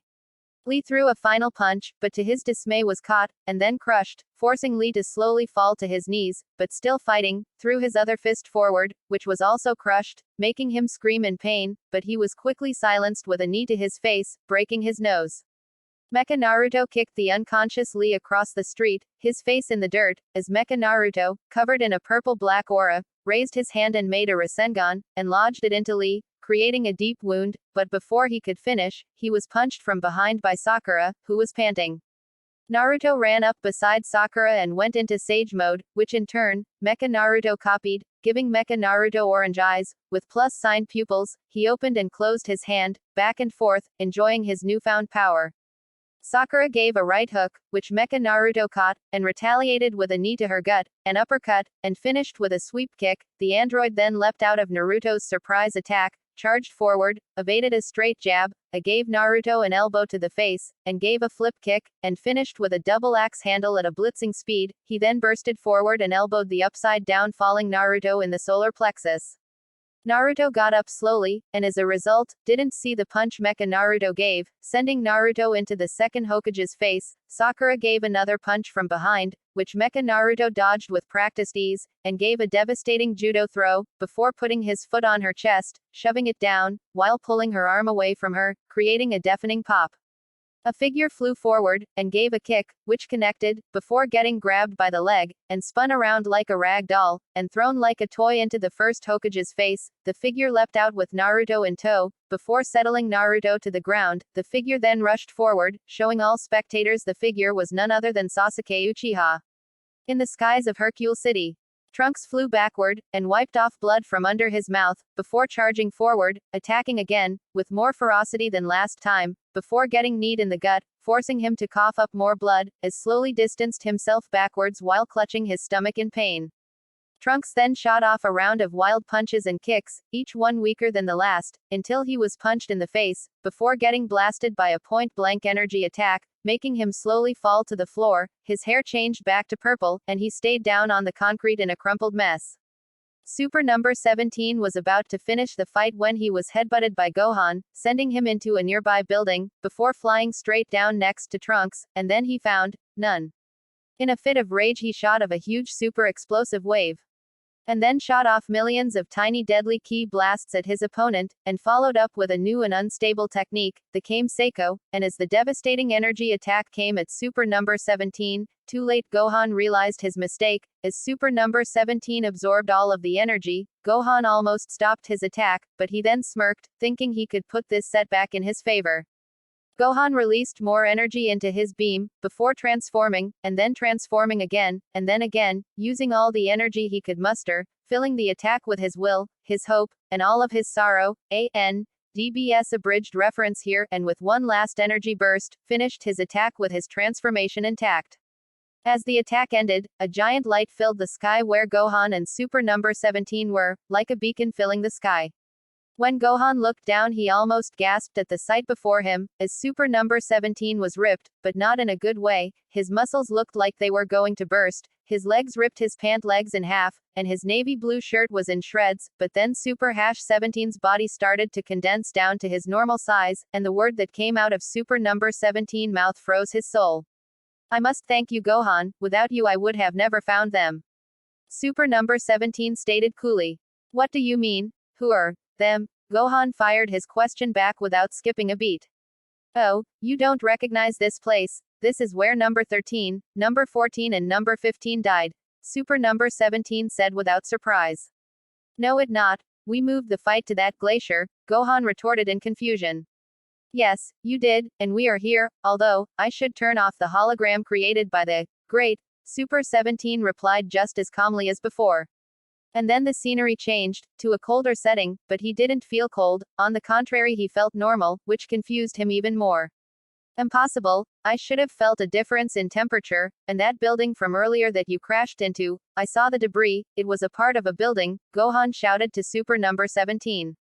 Lee threw a final punch, but to his dismay was caught, and then crushed, forcing Lee to slowly fall to his knees, but still fighting, threw his other fist forward, which was also crushed, making him scream in pain, but he was quickly silenced with a knee to his face, breaking his nose. Mecha Naruto kicked the unconscious Lee across the street, his face in the dirt, as Mecha Naruto, covered in a purple-black aura, raised his hand and made a Rasengan, and lodged it into Lee, creating a deep wound, but before he could finish, he was punched from behind by Sakura, who was panting. Naruto ran up beside Sakura and went into Sage mode, which in turn, Mecha Naruto copied, giving Mecha Naruto orange eyes, with +sign pupils. He opened and closed his hand, back and forth, enjoying his newfound power. Sakura gave a right hook, which Mecha Naruto caught, and retaliated with a knee to her gut, an uppercut, and finished with a sweep kick. The android then leapt out of Naruto's surprise attack, charged forward, evaded a straight jab, gave Naruto an elbow to the face, and gave a flip kick, and finished with a double axe handle at a blitzing speed. He then bursted forward and elbowed the upside-down falling Naruto in the solar plexus. Naruto got up slowly, and as a result, didn't see the punch Mecha Naruto gave, sending Naruto into the second Hokage's face. Sakura gave another punch from behind, which Mecha Naruto dodged with practiced ease, and gave a devastating judo throw, before putting his foot on her chest, shoving it down, while pulling her arm away from her, creating a deafening pop. A figure flew forward, and gave a kick, which connected, before getting grabbed by the leg, and spun around like a rag doll, and thrown like a toy into the first Hokage's face. The figure leapt out with Naruto in tow, before settling Naruto to the ground. The figure then rushed forward, showing all spectators the figure was none other than Sasuke Uchiha. In the skies of Hercule City, Trunks flew backward, and wiped off blood from under his mouth, before charging forward, attacking again, with more ferocity than last time, before getting kneed in the gut, forcing him to cough up more blood, as slowly distanced himself backwards while clutching his stomach in pain. Trunks then shot off a round of wild punches and kicks, each one weaker than the last, until he was punched in the face, before getting blasted by a point-blank energy attack, making him slowly fall to the floor. His hair changed back to purple, and he stayed down on the concrete in a crumpled mess. Super number 17 was about to finish the fight when he was headbutted by Gohan, sending him into a nearby building, before flying straight down next to Trunks, and then he found none. In a fit of rage he shot of a huge super explosive wave, and then shot off millions of tiny deadly ki blasts at his opponent, and followed up with a new and unstable technique, the Kame Seiko, and as the devastating energy attack came at super number 17, too late Gohan realized his mistake. As super number 17 absorbed all of the energy, Gohan almost stopped his attack, but he then smirked, thinking he could put this setback in his favor. Gohan released more energy into his beam, before transforming, and then transforming again, and then again, using all the energy he could muster, filling the attack with his will, his hope, and all of his sorrow. DBS abridged reference here, and with one last energy burst, finished his attack with his transformation intact. As the attack ended, a giant light filled the sky where Gohan and super number 17 were, like a beacon filling the sky. When Gohan looked down he almost gasped at the sight before him, as super number 17 was ripped, but not in a good way. His muscles looked like they were going to burst, his legs ripped his pant legs in half, and his navy blue shirt was in shreds, but then super 17's body started to condense down to his normal size, and the word that came out of super number 17 mouth froze his soul. I must thank you Gohan, without you I would have never found them. Super number 17 stated coolly. What do you mean? Who are them? Gohan fired his question back without skipping a beat. Oh, you don't recognize this place? This is where number 13, number 14 and number 15 died, super number 17 said without surprise. No it not, we moved the fight to that glacier, Gohan retorted in confusion. Yes, you did, and we are here, although, I should turn off the hologram created by the great super 17 replied just as calmly as before. And then the scenery changed, to a colder setting, but he didn't feel cold, on the contrary he felt normal, which confused him even more. Impossible, I should have felt a difference in temperature, and that building from earlier that you crashed into, I saw the debris, it was a part of a building, Gohan shouted to super number 17.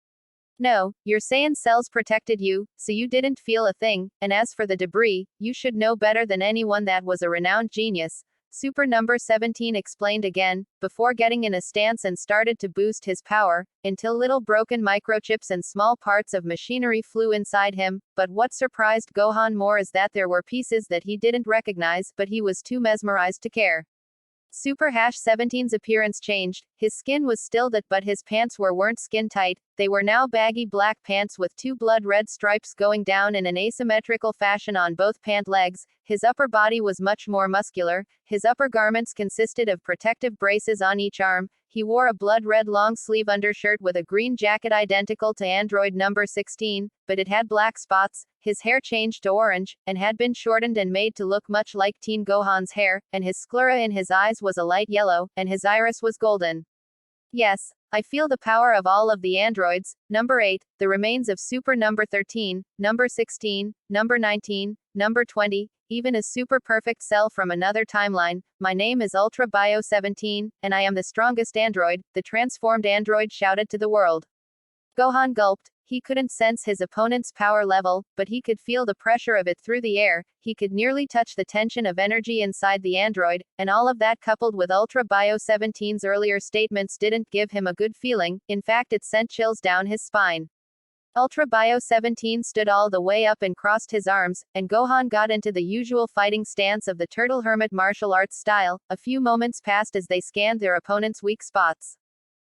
No, your Saiyan cells protected you, so you didn't feel a thing, and as for the debris, you should know better than anyone that was a renowned genius. Super number 17 explained again, before getting in a stance and started to boost his power, until little broken microchips and small parts of machinery flew inside him. But what surprised Gohan more is that there were pieces that he didn't recognize, but he was too mesmerized to care. Super 17's appearance changed, his skin was still that but his pants weren't skin tight, they were now baggy black pants with two blood red stripes going down in an asymmetrical fashion on both pant legs. His upper body was much more muscular, his upper garments consisted of protective braces on each arm, he wore a blood red long sleeve undershirt with a green jacket identical to android number 16, but it had black spots, his hair changed to orange, and had been shortened and made to look much like Teen Gohan's hair, and his sclera in his eyes was a light yellow, and his iris was golden. Yes, I feel the power of all of the androids. Number 8, the remains of super number 13, number 16, number 19, number 20, even a super perfect cell from another timeline. My name is Ultra Bio 17, and I am the strongest android, the transformed android shouted to the world. Gohan gulped. He couldn't sense his opponent's power level, but he could feel the pressure of it through the air, he could nearly touch the tension of energy inside the android, and all of that coupled with Ultra Bio 17's earlier statements didn't give him a good feeling, in fact it sent chills down his spine. Ultra Bio 17 stood all the way up and crossed his arms, and Gohan got into the usual fighting stance of the turtle hermit martial arts style. A few moments passed as they scanned their opponent's weak spots.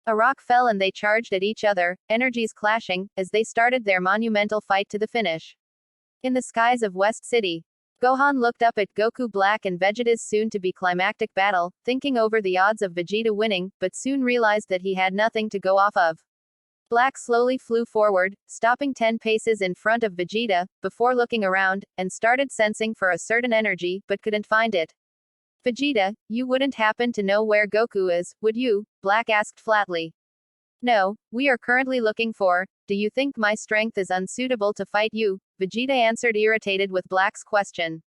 A rock fell and they charged at each other, energies clashing, as they started their monumental fight to the finish. In the skies of West City, Gohan looked up at Goku Black and Vegeta's soon-to-be climactic battle, thinking over the odds of Vegeta winning, but soon realized that he had nothing to go off of. Black slowly flew forward, stopping 10 paces in front of Vegeta, before looking around, and started sensing for a certain energy, but couldn't find it. Vegeta, you wouldn't happen to know where Goku is, would you? Black asked flatly. No, we are currently looking for. Do you think my strength is unsuitable to fight you? Vegeta answered, irritated with Black's question.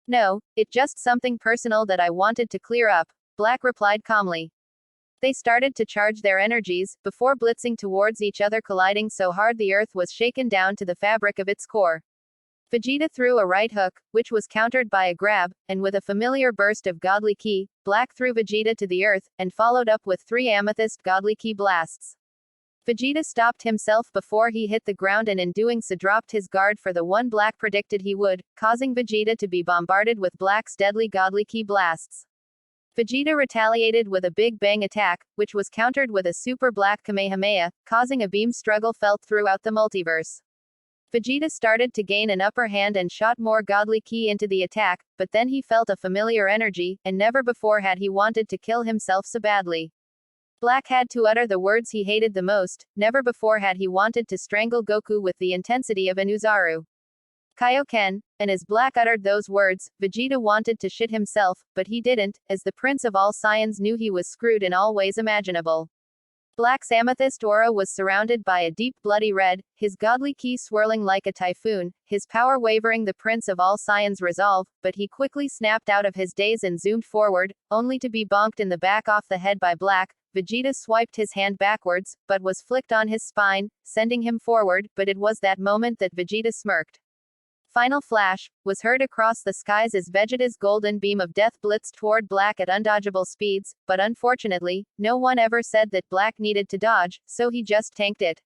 No, it's just something personal that I wanted to clear up, Black replied calmly. They started to charge their energies, before blitzing towards each other, colliding so hard the earth was shaken down to the fabric of its core. Vegeta threw a right hook, which was countered by a grab, and with a familiar burst of godly ki, Black threw Vegeta to the earth, and followed up with 3 amethyst godly ki blasts. Vegeta stopped himself before he hit the ground, and in doing so dropped his guard for the one Black predicted he would, causing Vegeta to be bombarded with Black's deadly godly ki blasts. Vegeta retaliated with a Big Bang attack, which was countered with a Super Black Kamehameha, causing a beam struggle felt throughout the multiverse. Vegeta started to gain an upper hand and shot more godly ki into the attack, but then he felt a familiar energy, and never before had he wanted to kill himself so badly. Black had to utter the words he hated the most. Never before had he wanted to strangle Goku with the intensity of an Uzaru Kaioken, and as Black uttered those words, Vegeta wanted to shit himself, but he didn't, as the Prince of all Saiyans knew he was screwed in all ways imaginable. Black's amethyst aura was surrounded by a deep bloody red, his godly ki swirling like a typhoon, his power wavering the Prince of all Saiyans' resolve, but he quickly snapped out of his daze and zoomed forward, only to be bonked in the back off the head by Black. Vegeta swiped his hand backwards, but was flicked on his spine, sending him forward, but it was that moment that Vegeta smirked. Final flash was heard across the skies as Vegeta's golden beam of death blitzed toward Black at undodgeable speeds, but unfortunately, no one ever said that Black needed to dodge, so he just tanked it.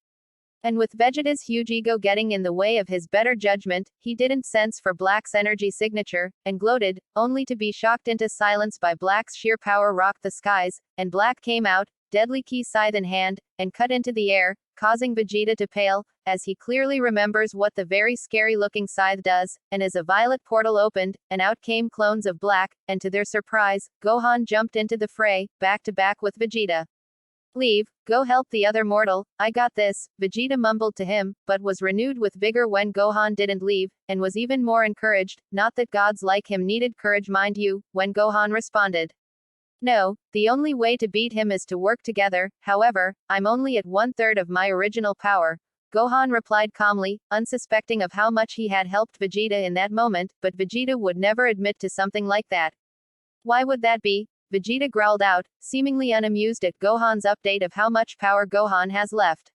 And with Vegeta's huge ego getting in the way of his better judgment, he didn't sense for Black's energy signature, and gloated, only to be shocked into silence by Black's sheer power rocked the skies, and Black came out, deadly ki scythe in hand, and cut into the air, causing Vegeta to pale, as he clearly remembers what the very scary-looking scythe does, and as a violet portal opened, and out came clones of Black, and to their surprise, Gohan jumped into the fray, back-to-back with Vegeta. Leave, go help the other mortal, I got this, Vegeta mumbled to him, but was renewed with vigor when Gohan didn't leave, and was even more encouraged, not that gods like him needed courage mind you, when Gohan responded. No, the only way to beat him is to work together, however, I'm only at 1/3 of my original power. Gohan replied calmly, unsuspecting of how much he had helped Vegeta in that moment, but Vegeta would never admit to something like that. Why would that be? Vegeta growled out, seemingly unamused at Gohan's update of how much power Gohan has left.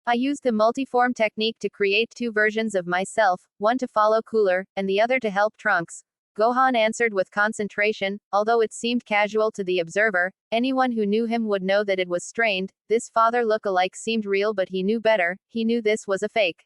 I used the multiform technique to create 2 versions of myself, one to follow Cooler, and the other to help Trunks. Gohan answered with concentration, although it seemed casual to the observer. Anyone who knew him would know that it was strained. This father look-alike seemed real, but he knew better. He knew this was a fake.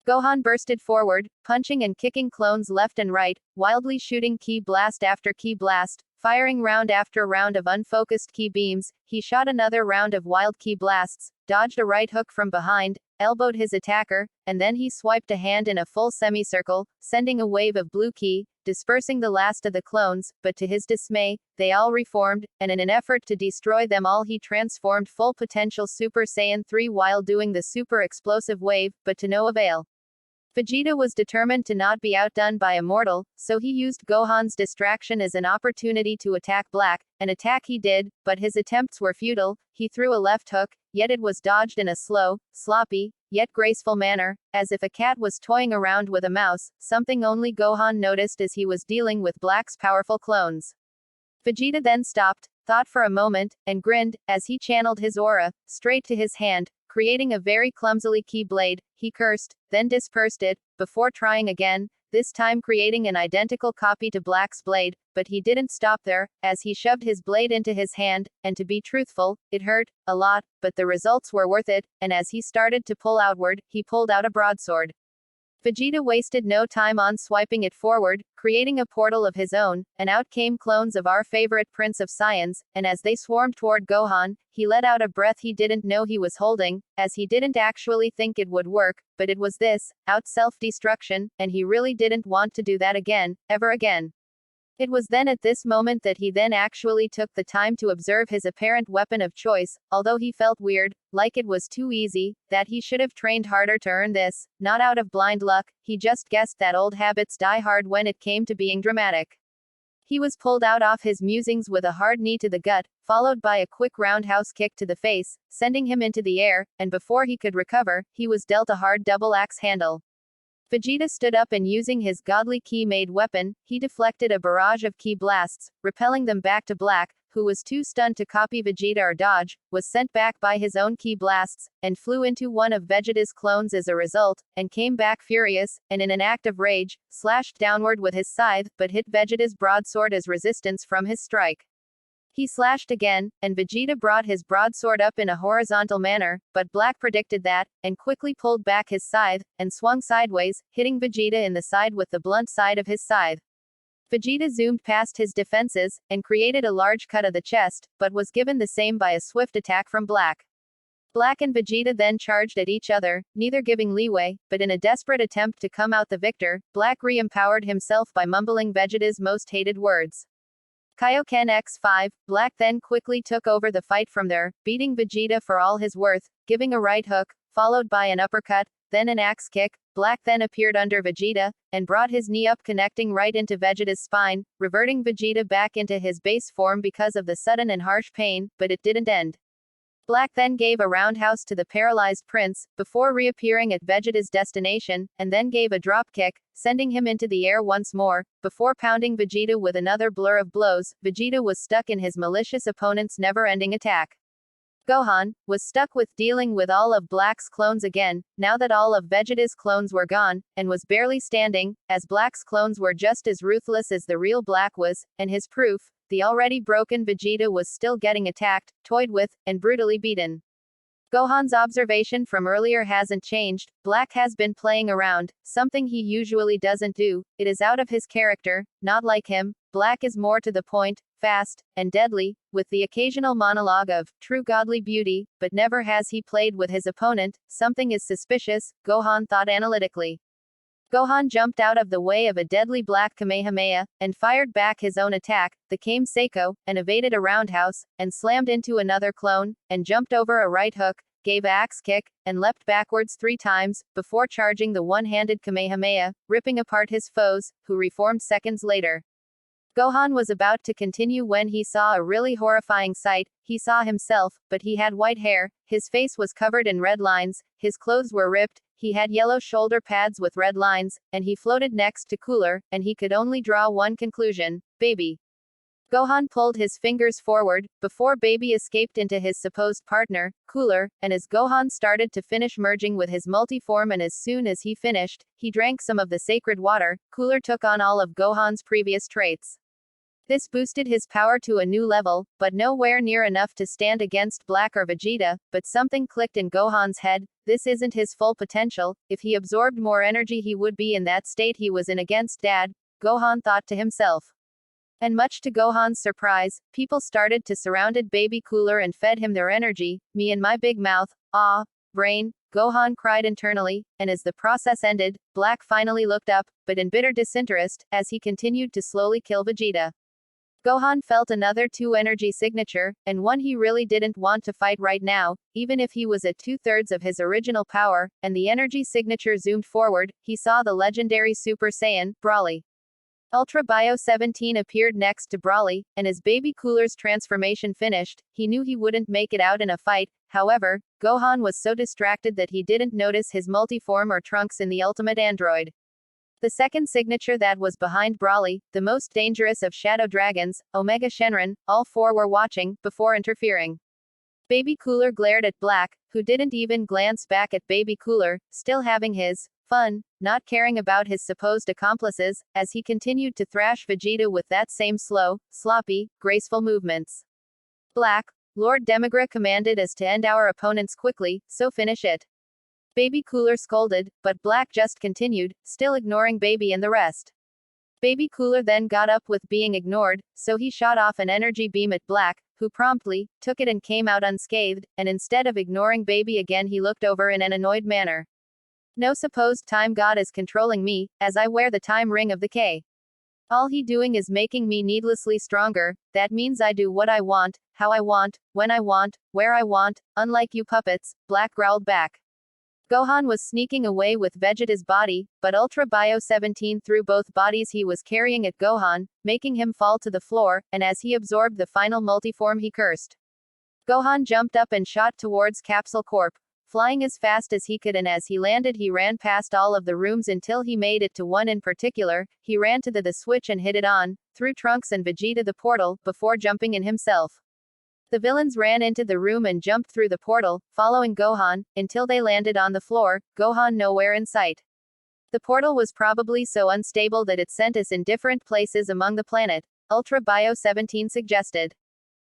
Gohan bursted forward, punching and kicking clones left and right, wildly shooting ki blast after ki blast, firing round after round of unfocused ki beams. He shot another round of wild ki blasts, dodged a right hook from behind, elbowed his attacker, and then he swiped a hand in a full semicircle, sending a wave of blue ki, dispersing the last of the clones, but to his dismay, they all reformed, and in an effort to destroy them all he transformed full potential Super Saiyan 3 while doing the super explosive wave, but to no avail. Vegeta was determined to not be outdone by a mortal, so he used Gohan's distraction as an opportunity to attack Black. An attack he did, but his attempts were futile. He threw a left hook, yet it was dodged in a slow, sloppy, yet graceful manner, as if a cat was toying around with a mouse, something only Gohan noticed as he was dealing with Black's powerful clones. Vegeta then stopped, thought for a moment, and grinned, as he channeled his aura, straight to his hand, creating a very clumsily ki blade. He cursed, then dispersed it, before trying again, this time creating an identical copy to Black's blade, but he didn't stop there, as he shoved his blade into his hand, and to be truthful, it hurt, a lot, but the results were worth it, and as he started to pull outward, he pulled out a broadsword. Vegeta wasted no time on swiping it forward, creating a portal of his own, and out came clones of our favorite Prince of Saiyans, and as they swarmed toward Gohan, he let out a breath he didn't know he was holding, as he didn't actually think it would work, but it was this, out self-destruction, and he really didn't want to do that again, ever again. It was then at this moment that he then actually took the time to observe his apparent weapon of choice, although he felt weird, like it was too easy, that he should have trained harder to earn this, not out of blind luck, he just guessed that old habits die hard when it came to being dramatic. He was pulled out off his musings with a hard knee to the gut, followed by a quick roundhouse kick to the face, sending him into the air, and before he could recover, he was dealt a hard double axe handle. Vegeta stood up and using his godly ki-made weapon, he deflected a barrage of ki blasts, repelling them back to Black, who was too stunned to copy Vegeta or dodge, was sent back by his own ki blasts, and flew into one of Vegeta's clones as a result, and came back furious, and in an act of rage, slashed downward with his scythe, but hit Vegeta's broadsword as resistance from his strike. He slashed again, and Vegeta brought his broadsword up in a horizontal manner, but Black predicted that, and quickly pulled back his scythe, and swung sideways, hitting Vegeta in the side with the blunt side of his scythe. Vegeta zoomed past his defenses, and created a large cut of the chest, but was given the same by a swift attack from Black. Black and Vegeta then charged at each other, neither giving leeway, but in a desperate attempt to come out the victor, Black re-empowered himself by mumbling Vegeta's most hated words. Kaioken X5, Black then quickly took over the fight from there, beating Vegeta for all his worth, giving a right hook, followed by an uppercut, then an axe kick. Black then appeared under Vegeta, and brought his knee up connecting right into Vegeta's spine, reverting Vegeta back into his base form because of the sudden and harsh pain, but it didn't end. Black then gave a roundhouse to the paralyzed prince, before reappearing at Vegeta's destination, and then gave a drop kick, sending him into the air once more, before pounding Vegeta with another blur of blows. Vegeta was stuck in his malicious opponent's never-ending attack. Gohan was stuck with dealing with all of Black's clones again, now that all of Vegeta's clones were gone, and was barely standing, as Black's clones were just as ruthless as the real Black was, and his proof, the already broken Vegeta was still getting attacked, toyed with, and brutally beaten. Gohan's observation from earlier hasn't changed. Black has been playing around, something he usually doesn't do. It is out of his character, not like him. Black is more to the point, fast, and deadly, with the occasional monologue of true godly beauty, but never has he played with his opponent. Something is suspicious, Gohan thought analytically. Gohan jumped out of the way of a deadly black Kamehameha, and fired back his own attack, the Kame Seiko, and evaded a roundhouse, and slammed into another clone, and jumped over a right hook, gave a axe kick, and leapt backwards 3 times, before charging the one-handed Kamehameha, ripping apart his foes, who reformed seconds later. Gohan was about to continue when he saw a really horrifying sight. He saw himself, but he had white hair, his face was covered in red lines, his clothes were ripped, he had yellow shoulder pads with red lines, and he floated next to Cooler, and he could only draw one conclusion: Baby. Gohan pulled his fingers forward, before Baby escaped into his supposed partner, Cooler, and as Gohan started to finish merging with his multiform, and as soon as he finished, he drank some of the sacred water, Cooler took on all of Gohan's previous traits. This boosted his power to a new level, but nowhere near enough to stand against Black or Vegeta, but something clicked in Gohan's head: this isn't his full potential. If he absorbed more energy he would be in that state he was in against Dad, Gohan thought to himself. And much to Gohan's surprise, people started to surrounded Baby Cooler and fed him their energy. Me and my big mouth, brain, Gohan cried internally, and as the process ended, Black finally looked up, but in bitter disinterest, as he continued to slowly kill Vegeta. Gohan felt another 2 energy signature, and one he really didn't want to fight right now, even if he was at 2/3 of his original power, and the energy signature zoomed forward, he saw the legendary Super Saiyan, Broly. Ultra Bio 17 appeared next to Broly, and as Baby Cooler's transformation finished, he knew he wouldn't make it out in a fight. However, Gohan was so distracted that he didn't notice his multiform or Trunks in the ultimate android. The second signature that was behind Broly, the most dangerous of Shadow Dragons, Omega Shenron, all 4 were watching, before interfering. Baby Cooler glared at Black, who didn't even glance back at Baby Cooler, still having his fun, not caring about his supposed accomplices, as he continued to thrash Vegeta with that same slow, sloppy, graceful movements. Black, Lord Demigra commanded us to end our opponents quickly, so finish it. Baby Cooler scolded, but Black just continued, still ignoring Baby and the rest. Baby Cooler then got up with being ignored, so he shot off an energy beam at Black, who promptly took it and came out unscathed, and instead of ignoring Baby again he looked over in an annoyed manner. No supposed time god is controlling me, as I wear the time ring of the K. All he doing is making me needlessly stronger, that means I do what I want, how I want, when I want, where I want, unlike you puppets, Black growled back. Gohan was sneaking away with Vegeta's body, but Ultra Bio 17 threw both bodies he was carrying at Gohan, making him fall to the floor, and as he absorbed the final multiform he cursed. Gohan jumped up and shot towards Capsule Corp, flying as fast as he could, and as he landed he ran past all of the rooms until he made it to one in particular. He ran to the switch and hit it on, through Trunks and Vegeta the portal, before jumping in himself. The villains ran into the room and jumped through the portal, following Gohan, until they landed on the floor, Gohan nowhere in sight. The portal was probably so unstable that it sent us in different places among the planet, Ultra Bio 17 suggested.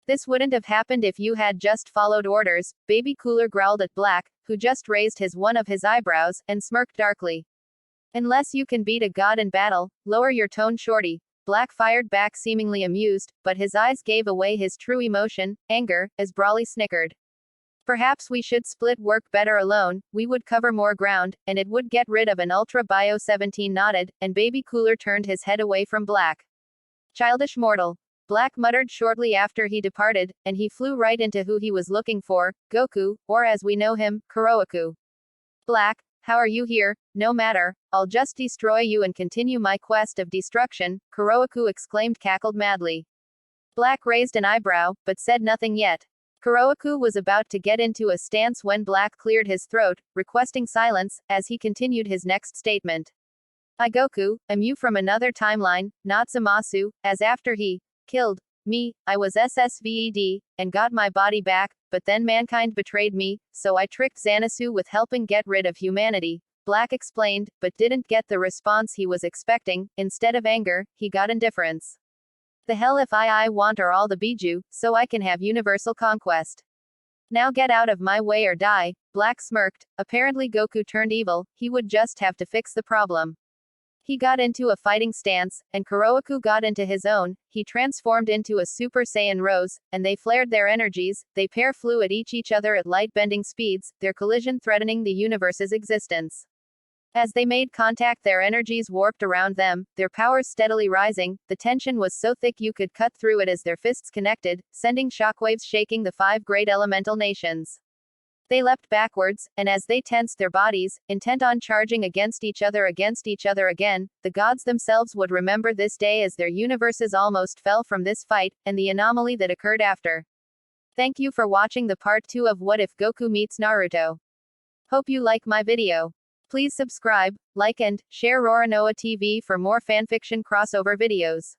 This wouldn't have happened if you had just followed orders, Baby Cooler growled at Black, who just raised one of his eyebrows, and smirked darkly. Unless you can beat a god in battle, lower your tone shorty. Black fired back seemingly amused, but his eyes gave away his true emotion, anger, as Brawly snickered. Perhaps we should split work better alone, we would cover more ground, and it would get rid of an Ultra Bio 17 nodded, and Baby Cooler turned his head away from Black. Childish mortal. Black muttered shortly after he departed, and he flew right into who he was looking for, Goku, or as we know him, Kuroaku. Black, how are you here? No matter, I'll just destroy you and continue my quest of destruction, Kuroaku exclaimed, cackled madly. Black raised an eyebrow, but said nothing yet. Kuroaku was about to get into a stance when Black cleared his throat, requesting silence, as he continued his next statement. I Goku, am you from another timeline, not Zamasu, as after he killed me, I was SSVED, and got my body back, but then mankind betrayed me, so I tricked Zanasu with helping get rid of humanity, Black explained, but didn't get the response he was expecting. Instead of anger, he got indifference. The hell if I want are all the Biju, so I can have universal conquest. Now get out of my way or die, Black smirked. Apparently Goku turned evil, he would just have to fix the problem. He got into a fighting stance, and Kuroaku got into his own. He transformed into a Super Saiyan Rose, and they flared their energies. They pair flew at each other at light-bending speeds, their collision threatening the universe's existence. As they made contact, their energies warped around them, their powers steadily rising. The tension was so thick you could cut through it as their fists connected, sending shockwaves shaking the 5 great elemental nations. They leapt backwards, and as they tensed their bodies, intent on charging against each other again, the gods themselves would remember this day as their universes almost fell from this fight, and the anomaly that occurred after. Thank you for watching the part 2 of What If Goku Meets Naruto. Hope you like my video. Please subscribe, like and share Roranoa TV for more fanfiction crossover videos.